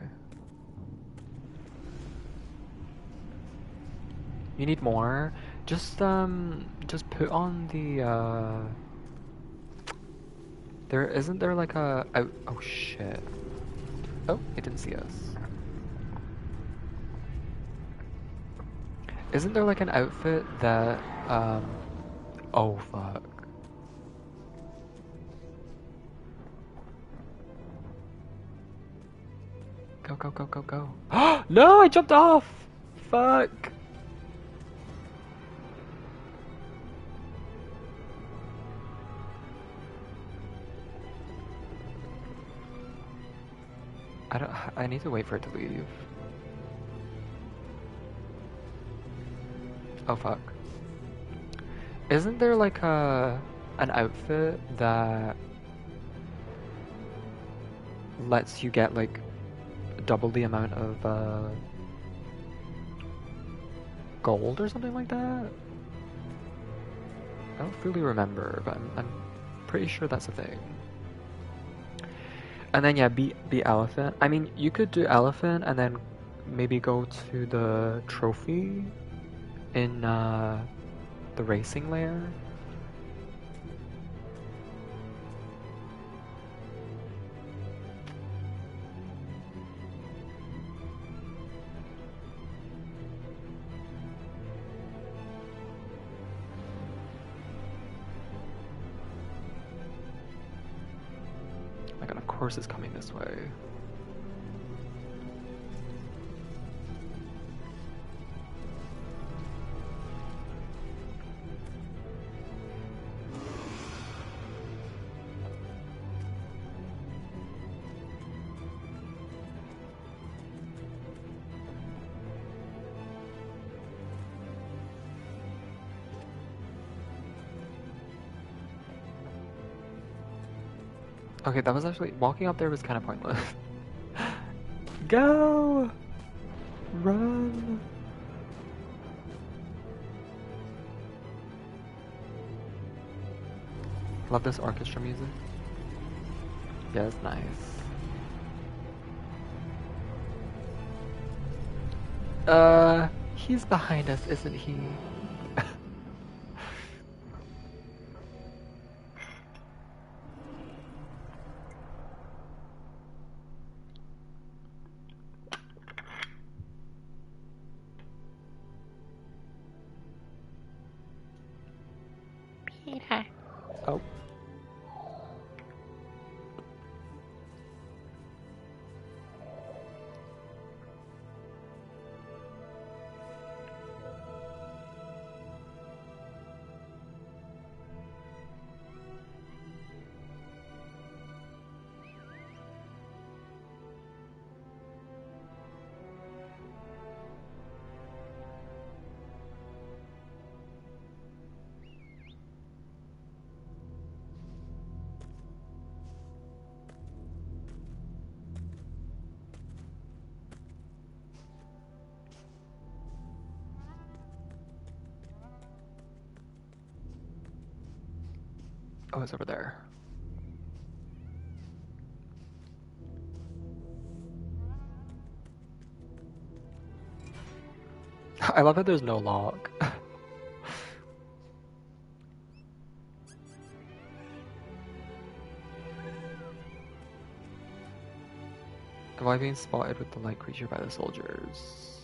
You need more? Just put on the, there, isn't there like a, oh shit. Oh, it didn't see us. Isn't there like an outfit that, oh fuck. Go, go, go, go, go. No, I jumped off! Fuck! I need to wait for it to leave. Oh fuck. Isn't there like an outfit that lets you get like double the amount of gold or something like that? I don't fully remember, but I'm pretty sure that's a thing. And then yeah, be elephant. I mean, you could do elephant and then maybe go to the trophy in the racing layer. Oh my god, of course it's coming this way. Okay, that was actually, walking up there was kind of pointless. Go! Run! Love this orchestra music. Yeah, it's nice. He's behind us, isn't he? Peter. Oh. Oh, it's over there. I love that there's no lock. Am I being spotted with the light creature by the soldiers?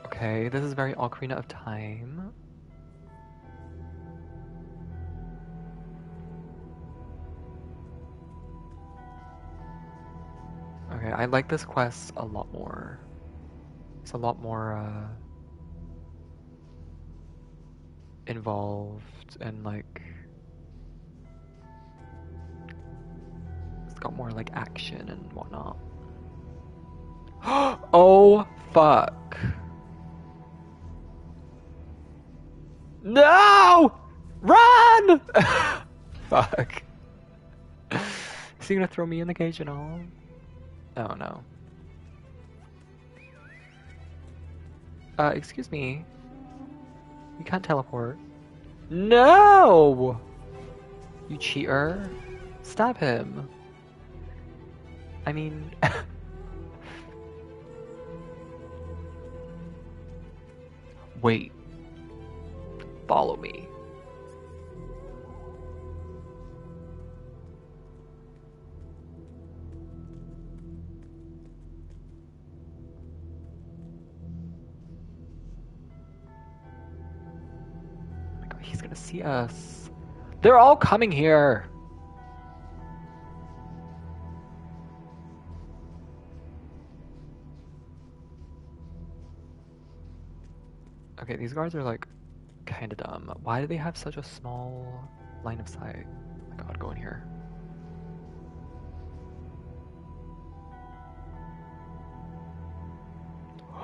Okay, this is very Ocarina of Time. Okay, I like this quest a lot more. It's a lot more, involved and like... It's got more like action and whatnot. Oh, fuck. No! Run! Fuck. Is he gonna throw me in the cage and all? Oh no. Excuse me. You can't teleport. No! You cheater. Stab him. I mean... Wait. Follow me. Oh my god, he's gonna see us. They're all coming here. Okay, these guards are like kind of dumb. Why do they have such a small line of sight? Oh my god, go in here.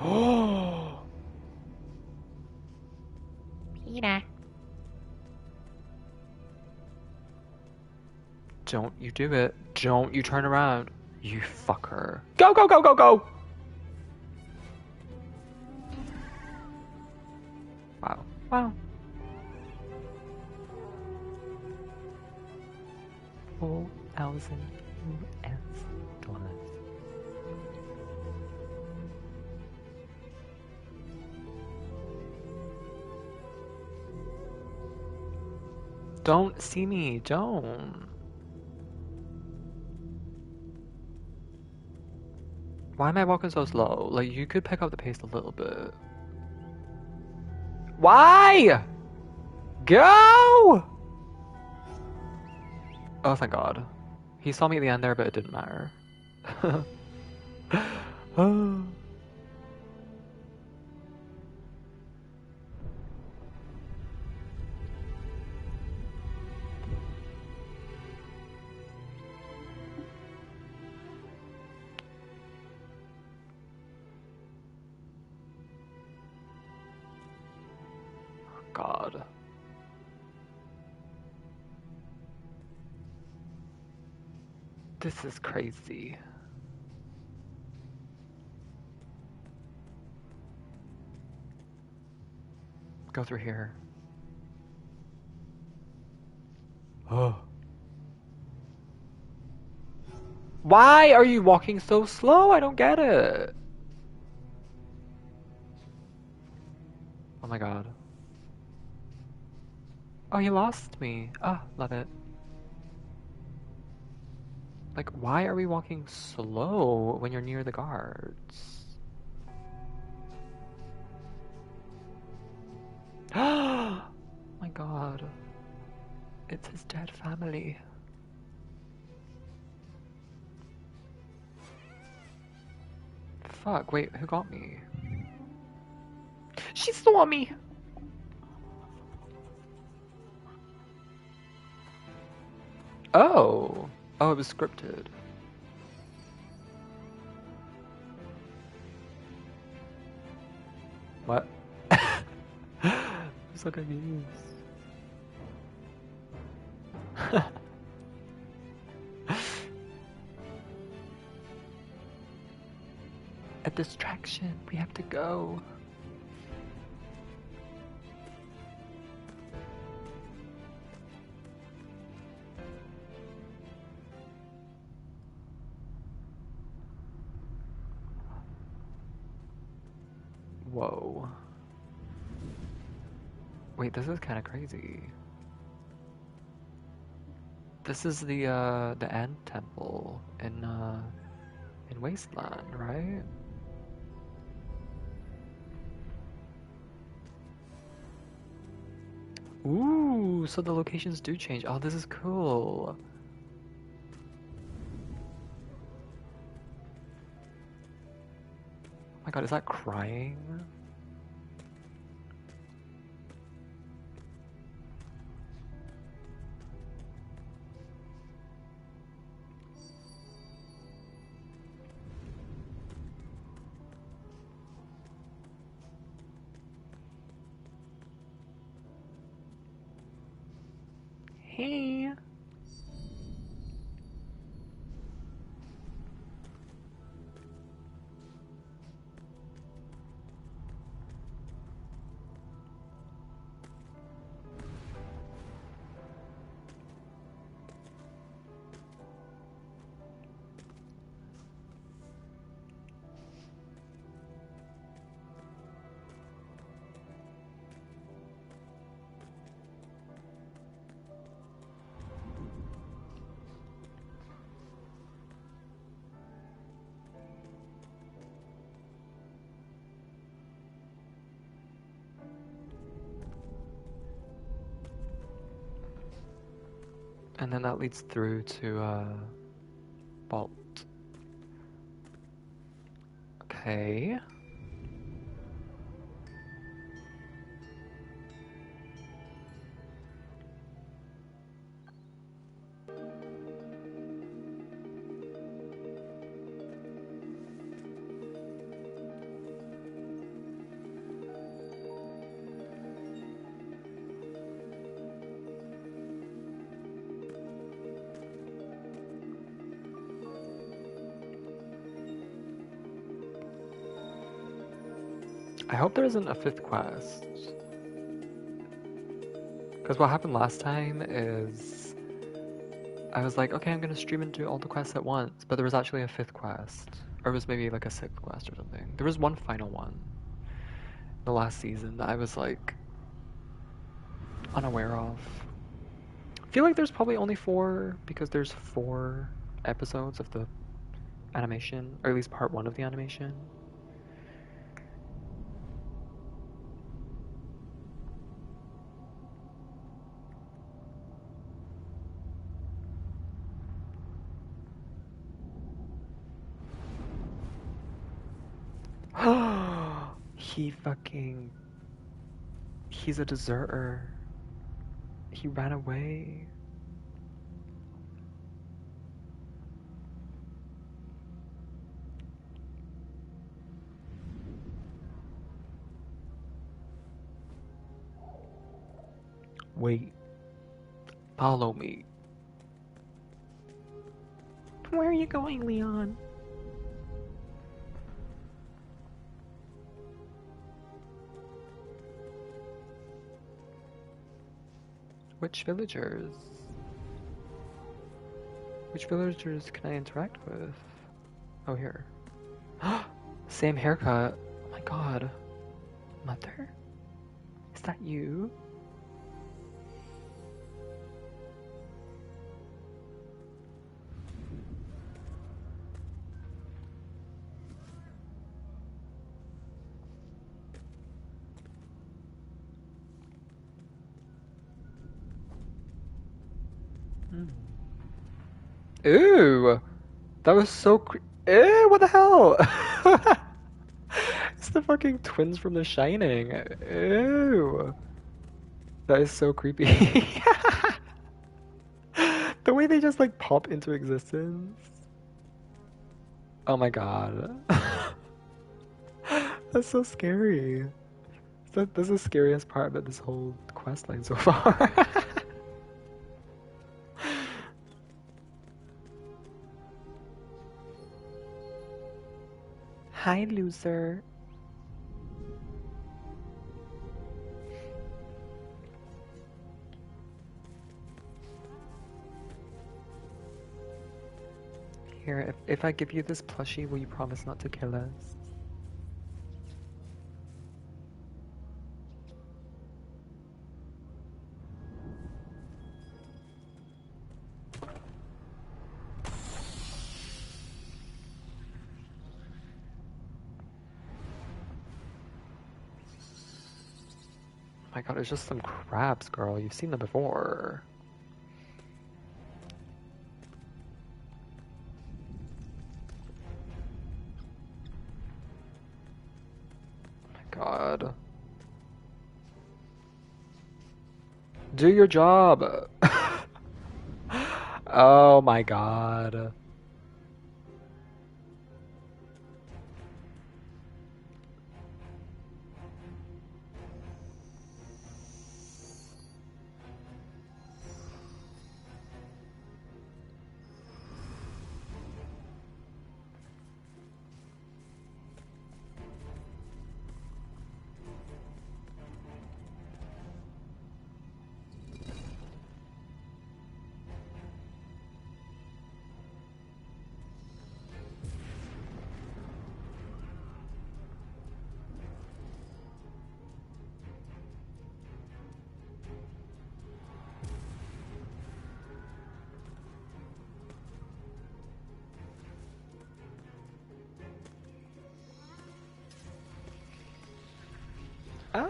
Oh! Peter. Don't you do it. Don't you turn around. You fucker. Go, go, go, go, go! Wow. Wow. 4,000 US dollars. Don't see me. Don't. Why am I walking so slow? Like, you could pick up the pace a little bit. Why? Go! Oh, thank God. He saw me at the end there, but it didn't matter. Oh. God. This is crazy. Go through here. Oh. Why are you walking so slow? I don't get it. Oh my God. Oh, he lost me. Ah, oh, love it. Like, why are we walking slow when you're near the guards? Oh my God. It's his dead family. Fuck, wait, who got me? She saw me! Oh! Oh, it was scripted. What? I'm so confused. A distraction. We have to go. Whoa. Wait, this is kind of crazy. This is the Ant Temple in Wasteland, right? Ooh, so the locations do change. Oh, this is cool. Oh my god, is that crying? Hey. And then that leads through to Vault. Okay. I hope there isn't a fifth quest. Because what happened last time is I was like, okay, I'm gonna stream and do all the quests at once, but there was actually a fifth quest. Or it was maybe like a sixth quest or something. There was one final one the last season that I was like unaware of. I feel like there's probably only 4 because there's 4 episodes of the animation, or at least part 1 of the animation. He's a deserter. He ran away. Wait, follow me. Where are you going, Leon? Which villagers? Which villagers can I interact with? Oh, here. Same haircut. Oh my god. Mother? Is that you? Hmm. Ooh! That was so Ew, what the hell? It's the fucking twins from The Shining. Ew. That is so creepy. The way they just like pop into existence. Oh my god. That's so scary. That's the scariest part about this whole quest line so far. Hi, loser. Here, if I give you this plushie, will you promise not to kill us? my god, it's just some crabs, girl. You've seen them before. Oh my god. Do your job. Oh my god.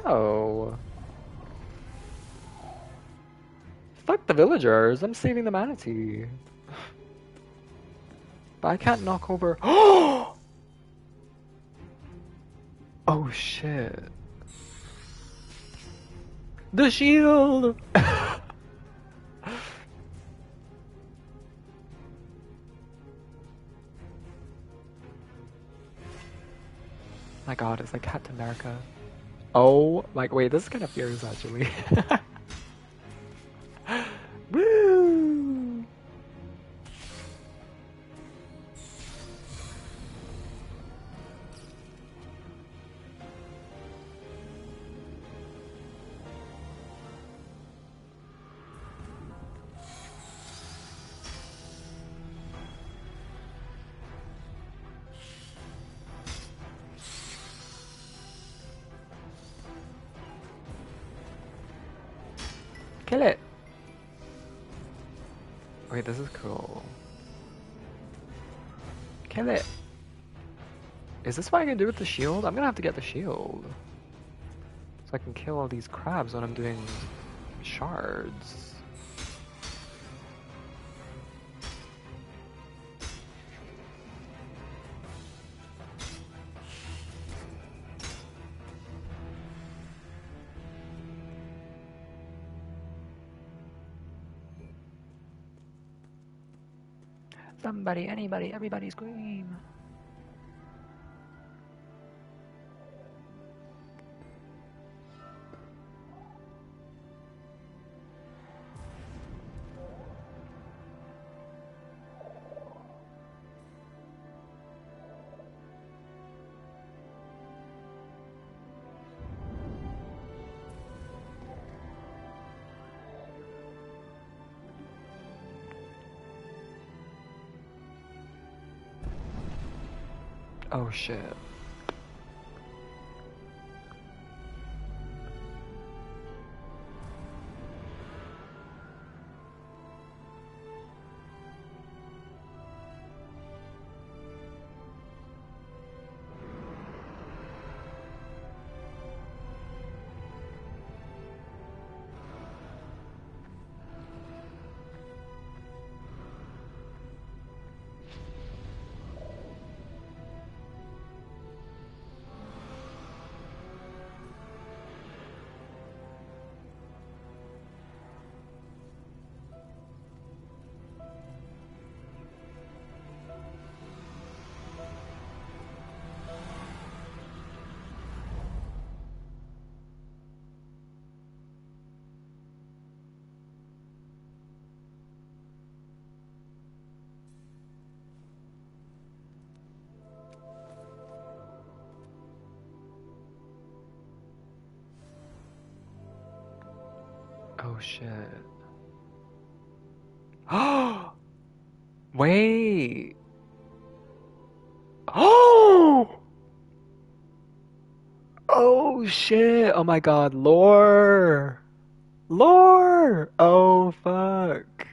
Oh. Fuck the villagers. I'm saving the manatee. But I can't knock over. Oh shit. The shield! My god, it's like Captain America. Oh, like, wait, this is kind of fierce actually. Woo! Kill it! Wait, this is cool. Kill it! Is this what I can do with the shield? I'm gonna have to get the shield. So I can kill all these crabs when I'm doing shards. Somebody, anybody, everybody scream! Oh shit. Oh shit. Oh! Wait! Oh! Oh shit! Oh my god, lore! Lore! Oh fuck.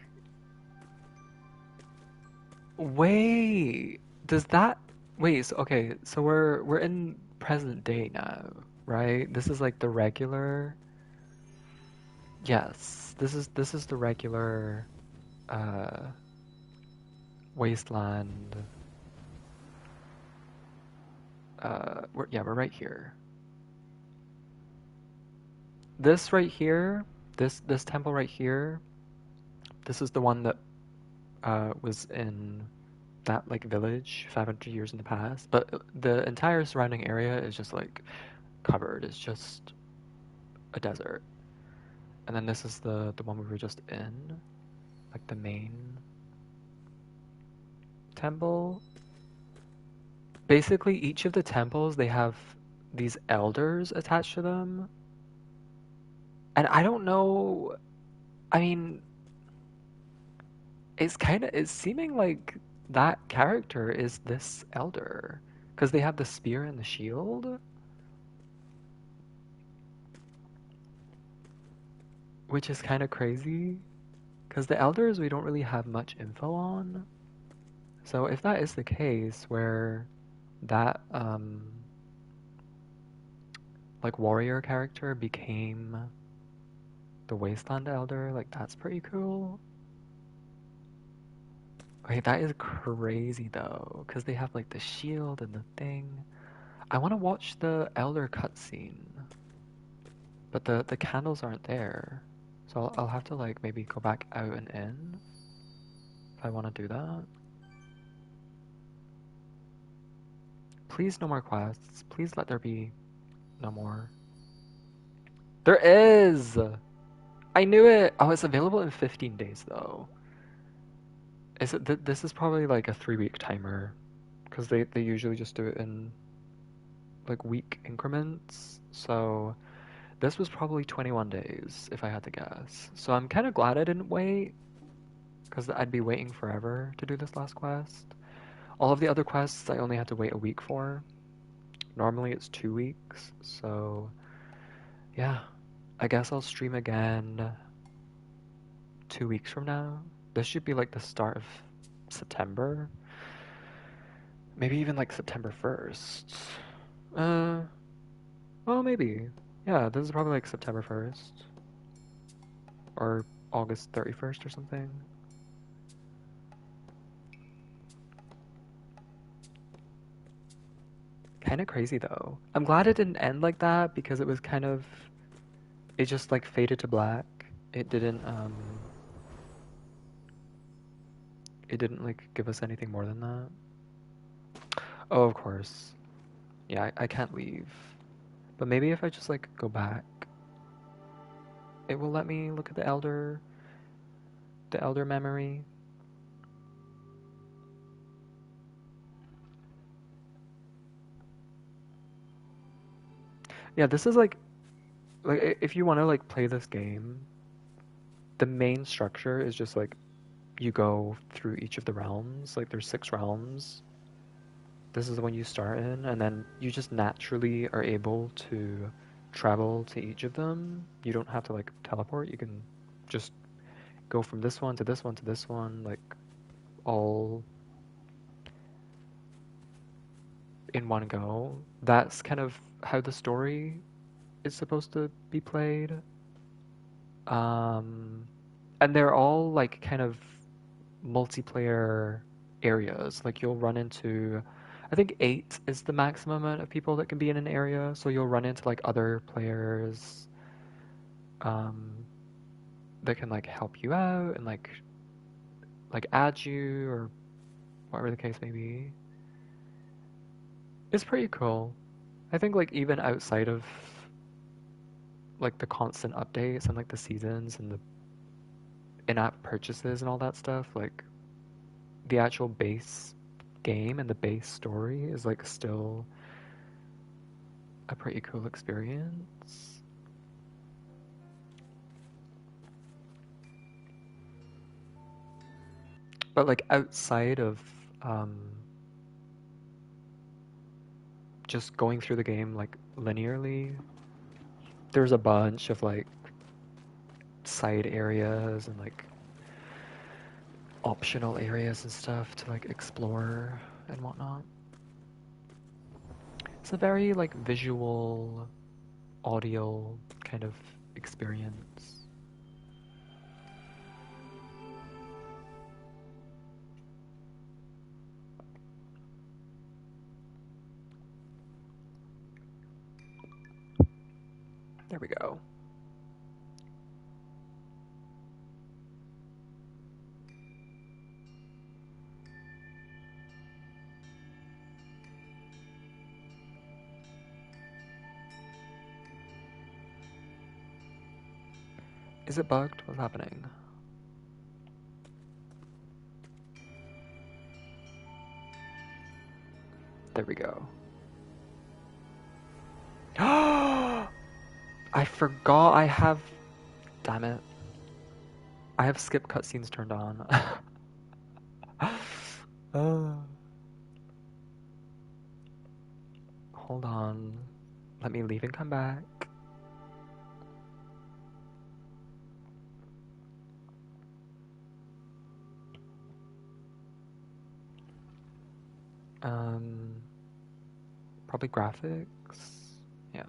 Wait, does that wait, so okay, so we're in present day now, right? This is like the regular. Yes, this is the regular uh wasteland. We're right here. This right here, this temple right here, this is the one that was in that like village 500 years in the past. But the entire surrounding area is just like covered. It's just a desert. And then this is the one we were just in, like the main temple. Basically, each of the temples they have these elders attached to them, and I don't know. I mean, it's seeming like that character is this elder because they have the spear and the shield, which is kind of crazy because the elders we don't really have much info on. So if that is the case, where that like warrior character became the Wasteland Elder, like that's pretty cool. Wait, that is crazy though, because they have like the shield and the thing. I want to watch the Elder cutscene, but the candles aren't there. So I'll have to like maybe go back out and in if I want to do that. Please no more quests. Please let there be no more. There is! I knew it! Oh, it's available in 15 days though. This is probably like a 3-week timer because they usually just do it in like week increments. So this was probably 21 days if I had to guess. So I'm kind of glad I didn't wait because I'd be waiting forever to do this last quest. All of the other quests I only had to wait a week for. Normally it's 2 weeks. So yeah, I guess I'll stream again 2 weeks from now. This should be like the start of September. Maybe even like September 1st. Uh, well, maybe. Yeah, this is probably like September 1st or August 31st or something. Kind of crazy though. I'm glad it didn't end like that because it was kind of it just like faded to black. It didn't like give us anything more than that. Oh, of course. Yeah, I can't leave. But maybe if I just like go back, it will let me look at the elder memory. Yeah, this is like if you want to like play this game, the main structure is just like you go through each of the realms. Like there's 6 realms. This is the one you start in, and then you just naturally are able to travel to each of them. You don't have to like teleport. You can just go from this one to this one to this one, like all in one go. That's kind of how the story is supposed to be played. Um, and they're all like kind of multiplayer areas. Like you'll run into, I think 8 is the maximum amount of people that can be in an area. So you'll run into like other players um, that can like help you out and like add you or whatever the case may be. It's pretty cool. I think like even outside of like the constant updates and like the seasons and the in-app purchases and all that stuff, like the actual base game and the base story is like still a pretty cool experience. But like outside of um, just going through the game like linearly, there's a bunch of like side areas and like optional areas and stuff to like explore and whatnot. It's a very like visual, audio kind of experience. There we go. Is it bugged? What's happening? There we go. I forgot I have... Damn it. I have skip cutscenes turned on. Hold on. Let me leave and come back. Probably graphics. Yeah.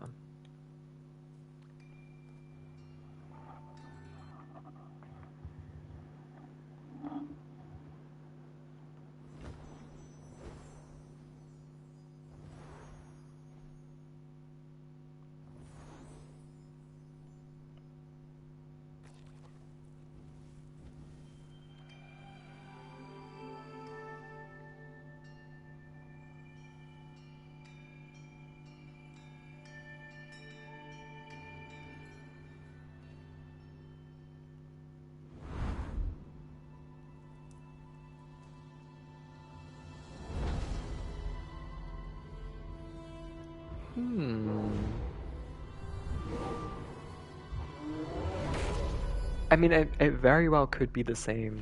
I mean, it very well could be the same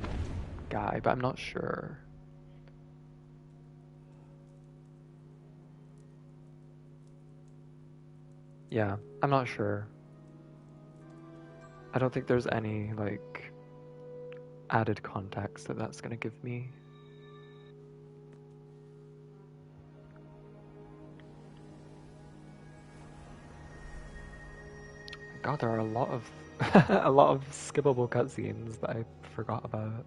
guy, but I'm not sure. Yeah, I'm not sure. I don't think there's any, like, added context that that's gonna give me. God, there are a lot of a lot of skippable cutscenes that I forgot about.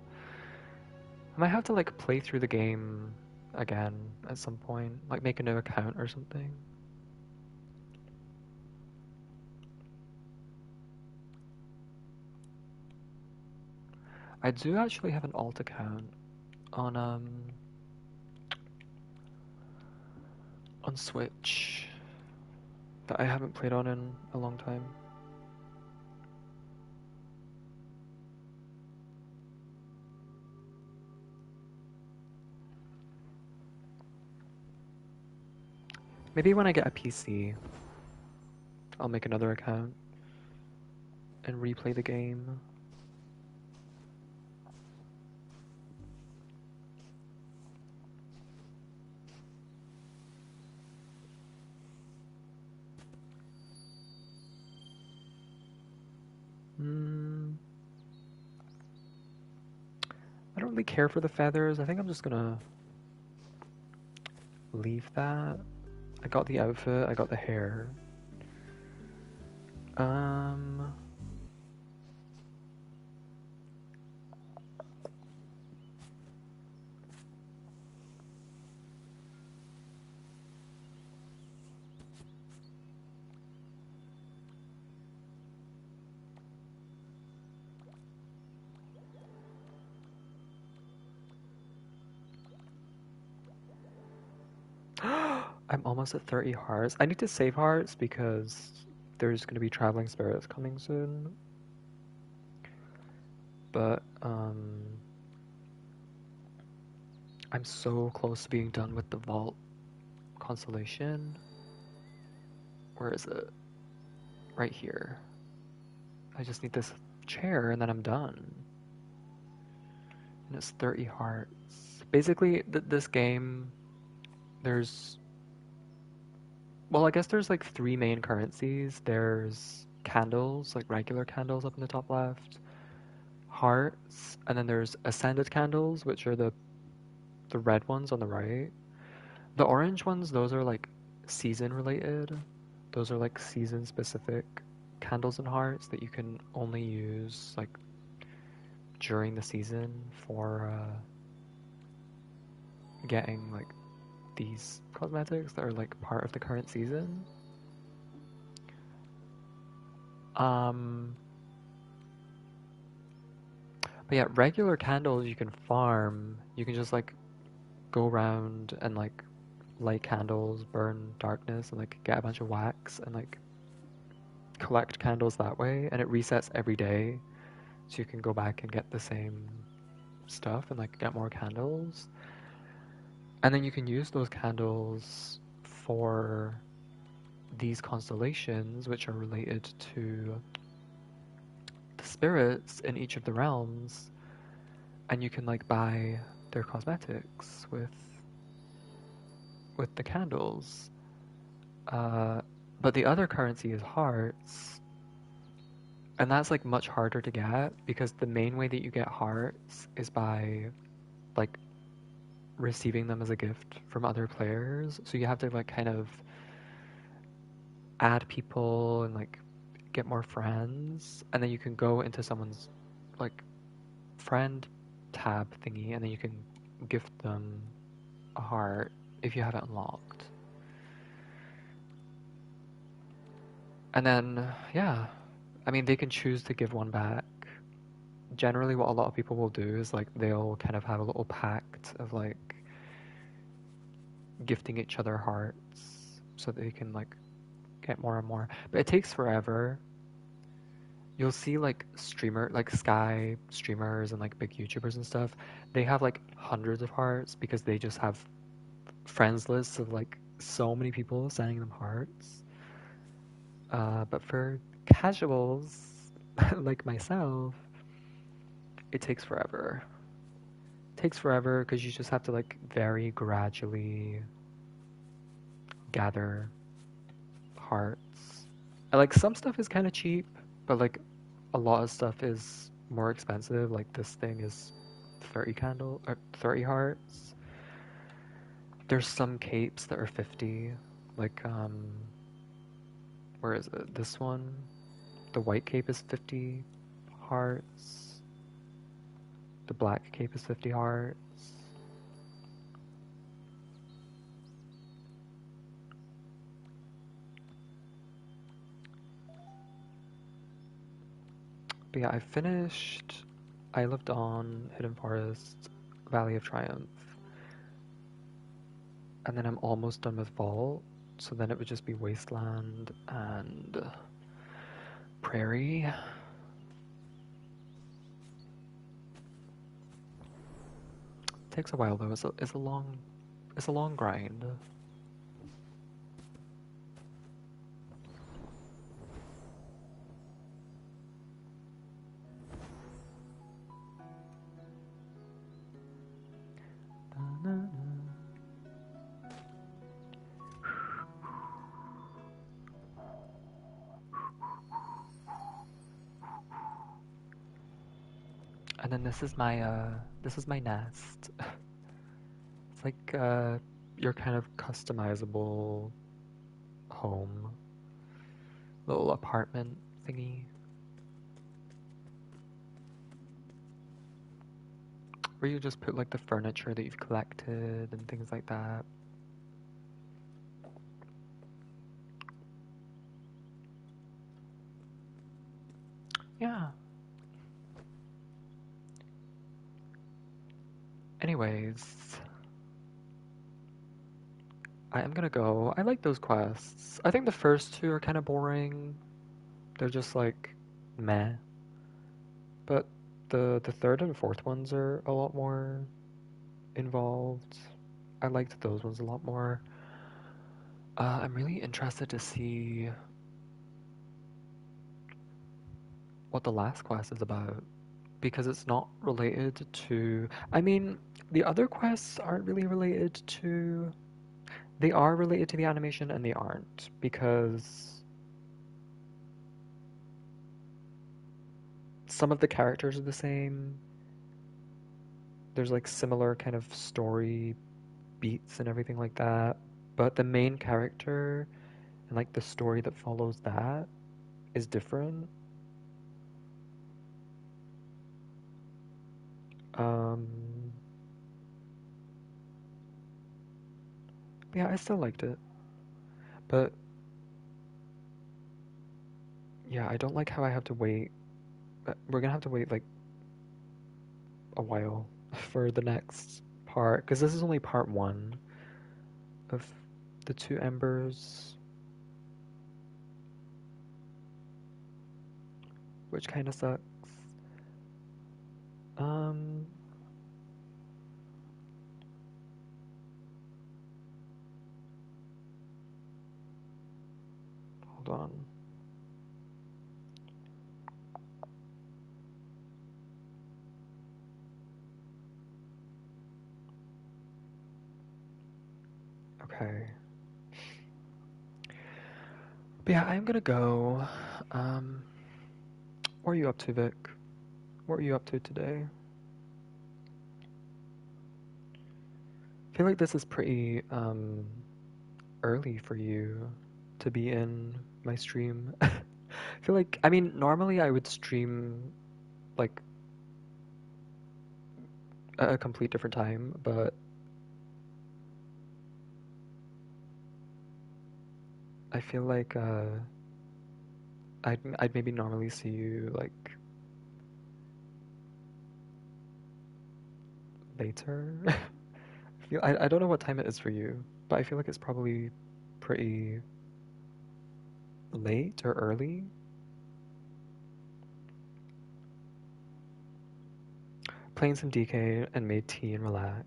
I might have to like play through the game again at some point, like make a new account or something. I do actually have an alt account on Switch that I haven't played on in a long time. Maybe when I get a PC, I'll make another account and replay the game. I don't really care for the feathers. I think I'm just gonna leave that. I got the outfit, I got the hair. I'm almost at 30 hearts. I need to save hearts because there's going to be traveling spirits coming soon. But, I'm so close to being done with the Vault Constellation. Where is it? Right here. I just need this chair and then I'm done. And it's 30 hearts. Basically, this game, there's... Well, I guess there's like three main currencies. There's candles, like regular candles up in the top left, hearts, and then there's ascended candles, which are the red ones on the right. The orange ones, those are like season related. Those are like season specific candles and hearts that you can only use like during the season for getting like these cosmetics that are like part of the current season. Um, but yeah, regular candles you can farm. You can just like go around and like light candles, burn darkness, and like get a bunch of wax and like collect candles that way. And it resets every day, so you can go back and get the same stuff and like get more candles. And then you can use those candles for these constellations, which are related to the spirits in each of the realms, and you can like buy their cosmetics with the candles. Uh, but the other currency is hearts, and that's like much harder to get because the main way that you get hearts is by like receiving them as a gift from other players. So you have to like kind of add people and like get more friends, and then you can go into someone's like friend tab thingy, and then you can gift them a heart if you have it unlocked. And then, yeah, I mean, they can choose to give one back. Generally, what a lot of people will do is like they'll kind of have a little pact of like gifting each other hearts so they can like get more and more. But it takes forever. You'll see like like Sky streamers and like big YouTubers and stuff. They have like hundreds of hearts because they just have friends lists of like so many people sending them hearts. But for casuals like myself, it takes forever. It takes forever because you just have to like very gradually gather hearts. And, like some stuff is kind of cheap, but like a lot of stuff is more expensive. Like this thing is 30 candle or 30 hearts. There's some capes that are 50. Like where is it? This one, the white cape is 50 hearts. The black cape is 50 hearts. But yeah, I finished Isle of Dawn, Hidden Forest, Valley of Triumph, and then I'm almost done with Vault, so then it would just be Wasteland and Prairie. Takes a while though. It's a long grind. And then this is my nest. It's like your kind of customizable home, little apartment thingy, where you just put like the furniture that you've collected and things like that. Yeah. Anyways, I am gonna go. I like those quests. I think the first two are kind of boring. They're just like meh. But the third and fourth ones are a lot more involved. I liked those ones a lot more. I'm really interested to see what the last quest is about because it's not related to. I mean, the other quests aren't really related to. They are related to the animation and they aren't because some of the characters are the same. There's like similar kind of story beats and everything like that. But the main character and like the story that follows that is different. Um, yeah, I still liked it. But Yeah, I don't like how I have to wait. We're gonna have to wait like a while for the next part because this is only part one of the two embers, which kind of sucks. Um, hold on. Okay. But yeah, I'm gonna go. Um, what are you up to, Vic? What are you up to today? I feel like this is pretty early for you to be in my stream. I feel like, I mean, normally I would stream like at a complete different time, but I feel like I'd maybe normally see you like later. I don't know what time it is for you, but I feel like it's probably pretty late or early. Playing some DK and made tea and relaxed.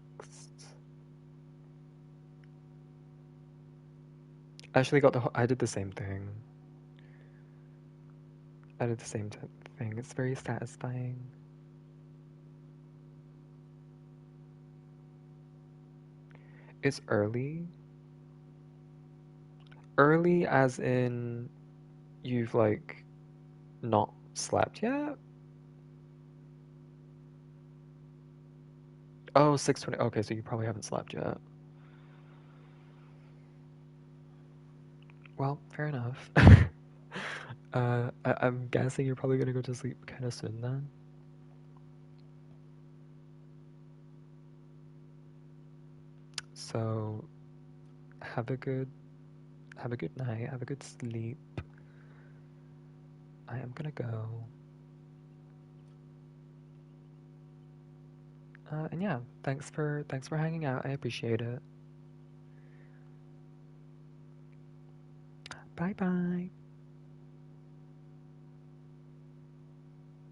I actually got I did the same thing. I did the same thing. It's very satisfying. It's early. Early as in you've like not slept yet? Oh, 6:20. Okay, so you probably haven't slept yet. Well, fair enough. I'm guessing you're probably gonna go to sleep kind of soon then. So have a good have a good night, have a good sleep. I am gonna go. And yeah, thanks for hanging out. I appreciate it. Bye bye.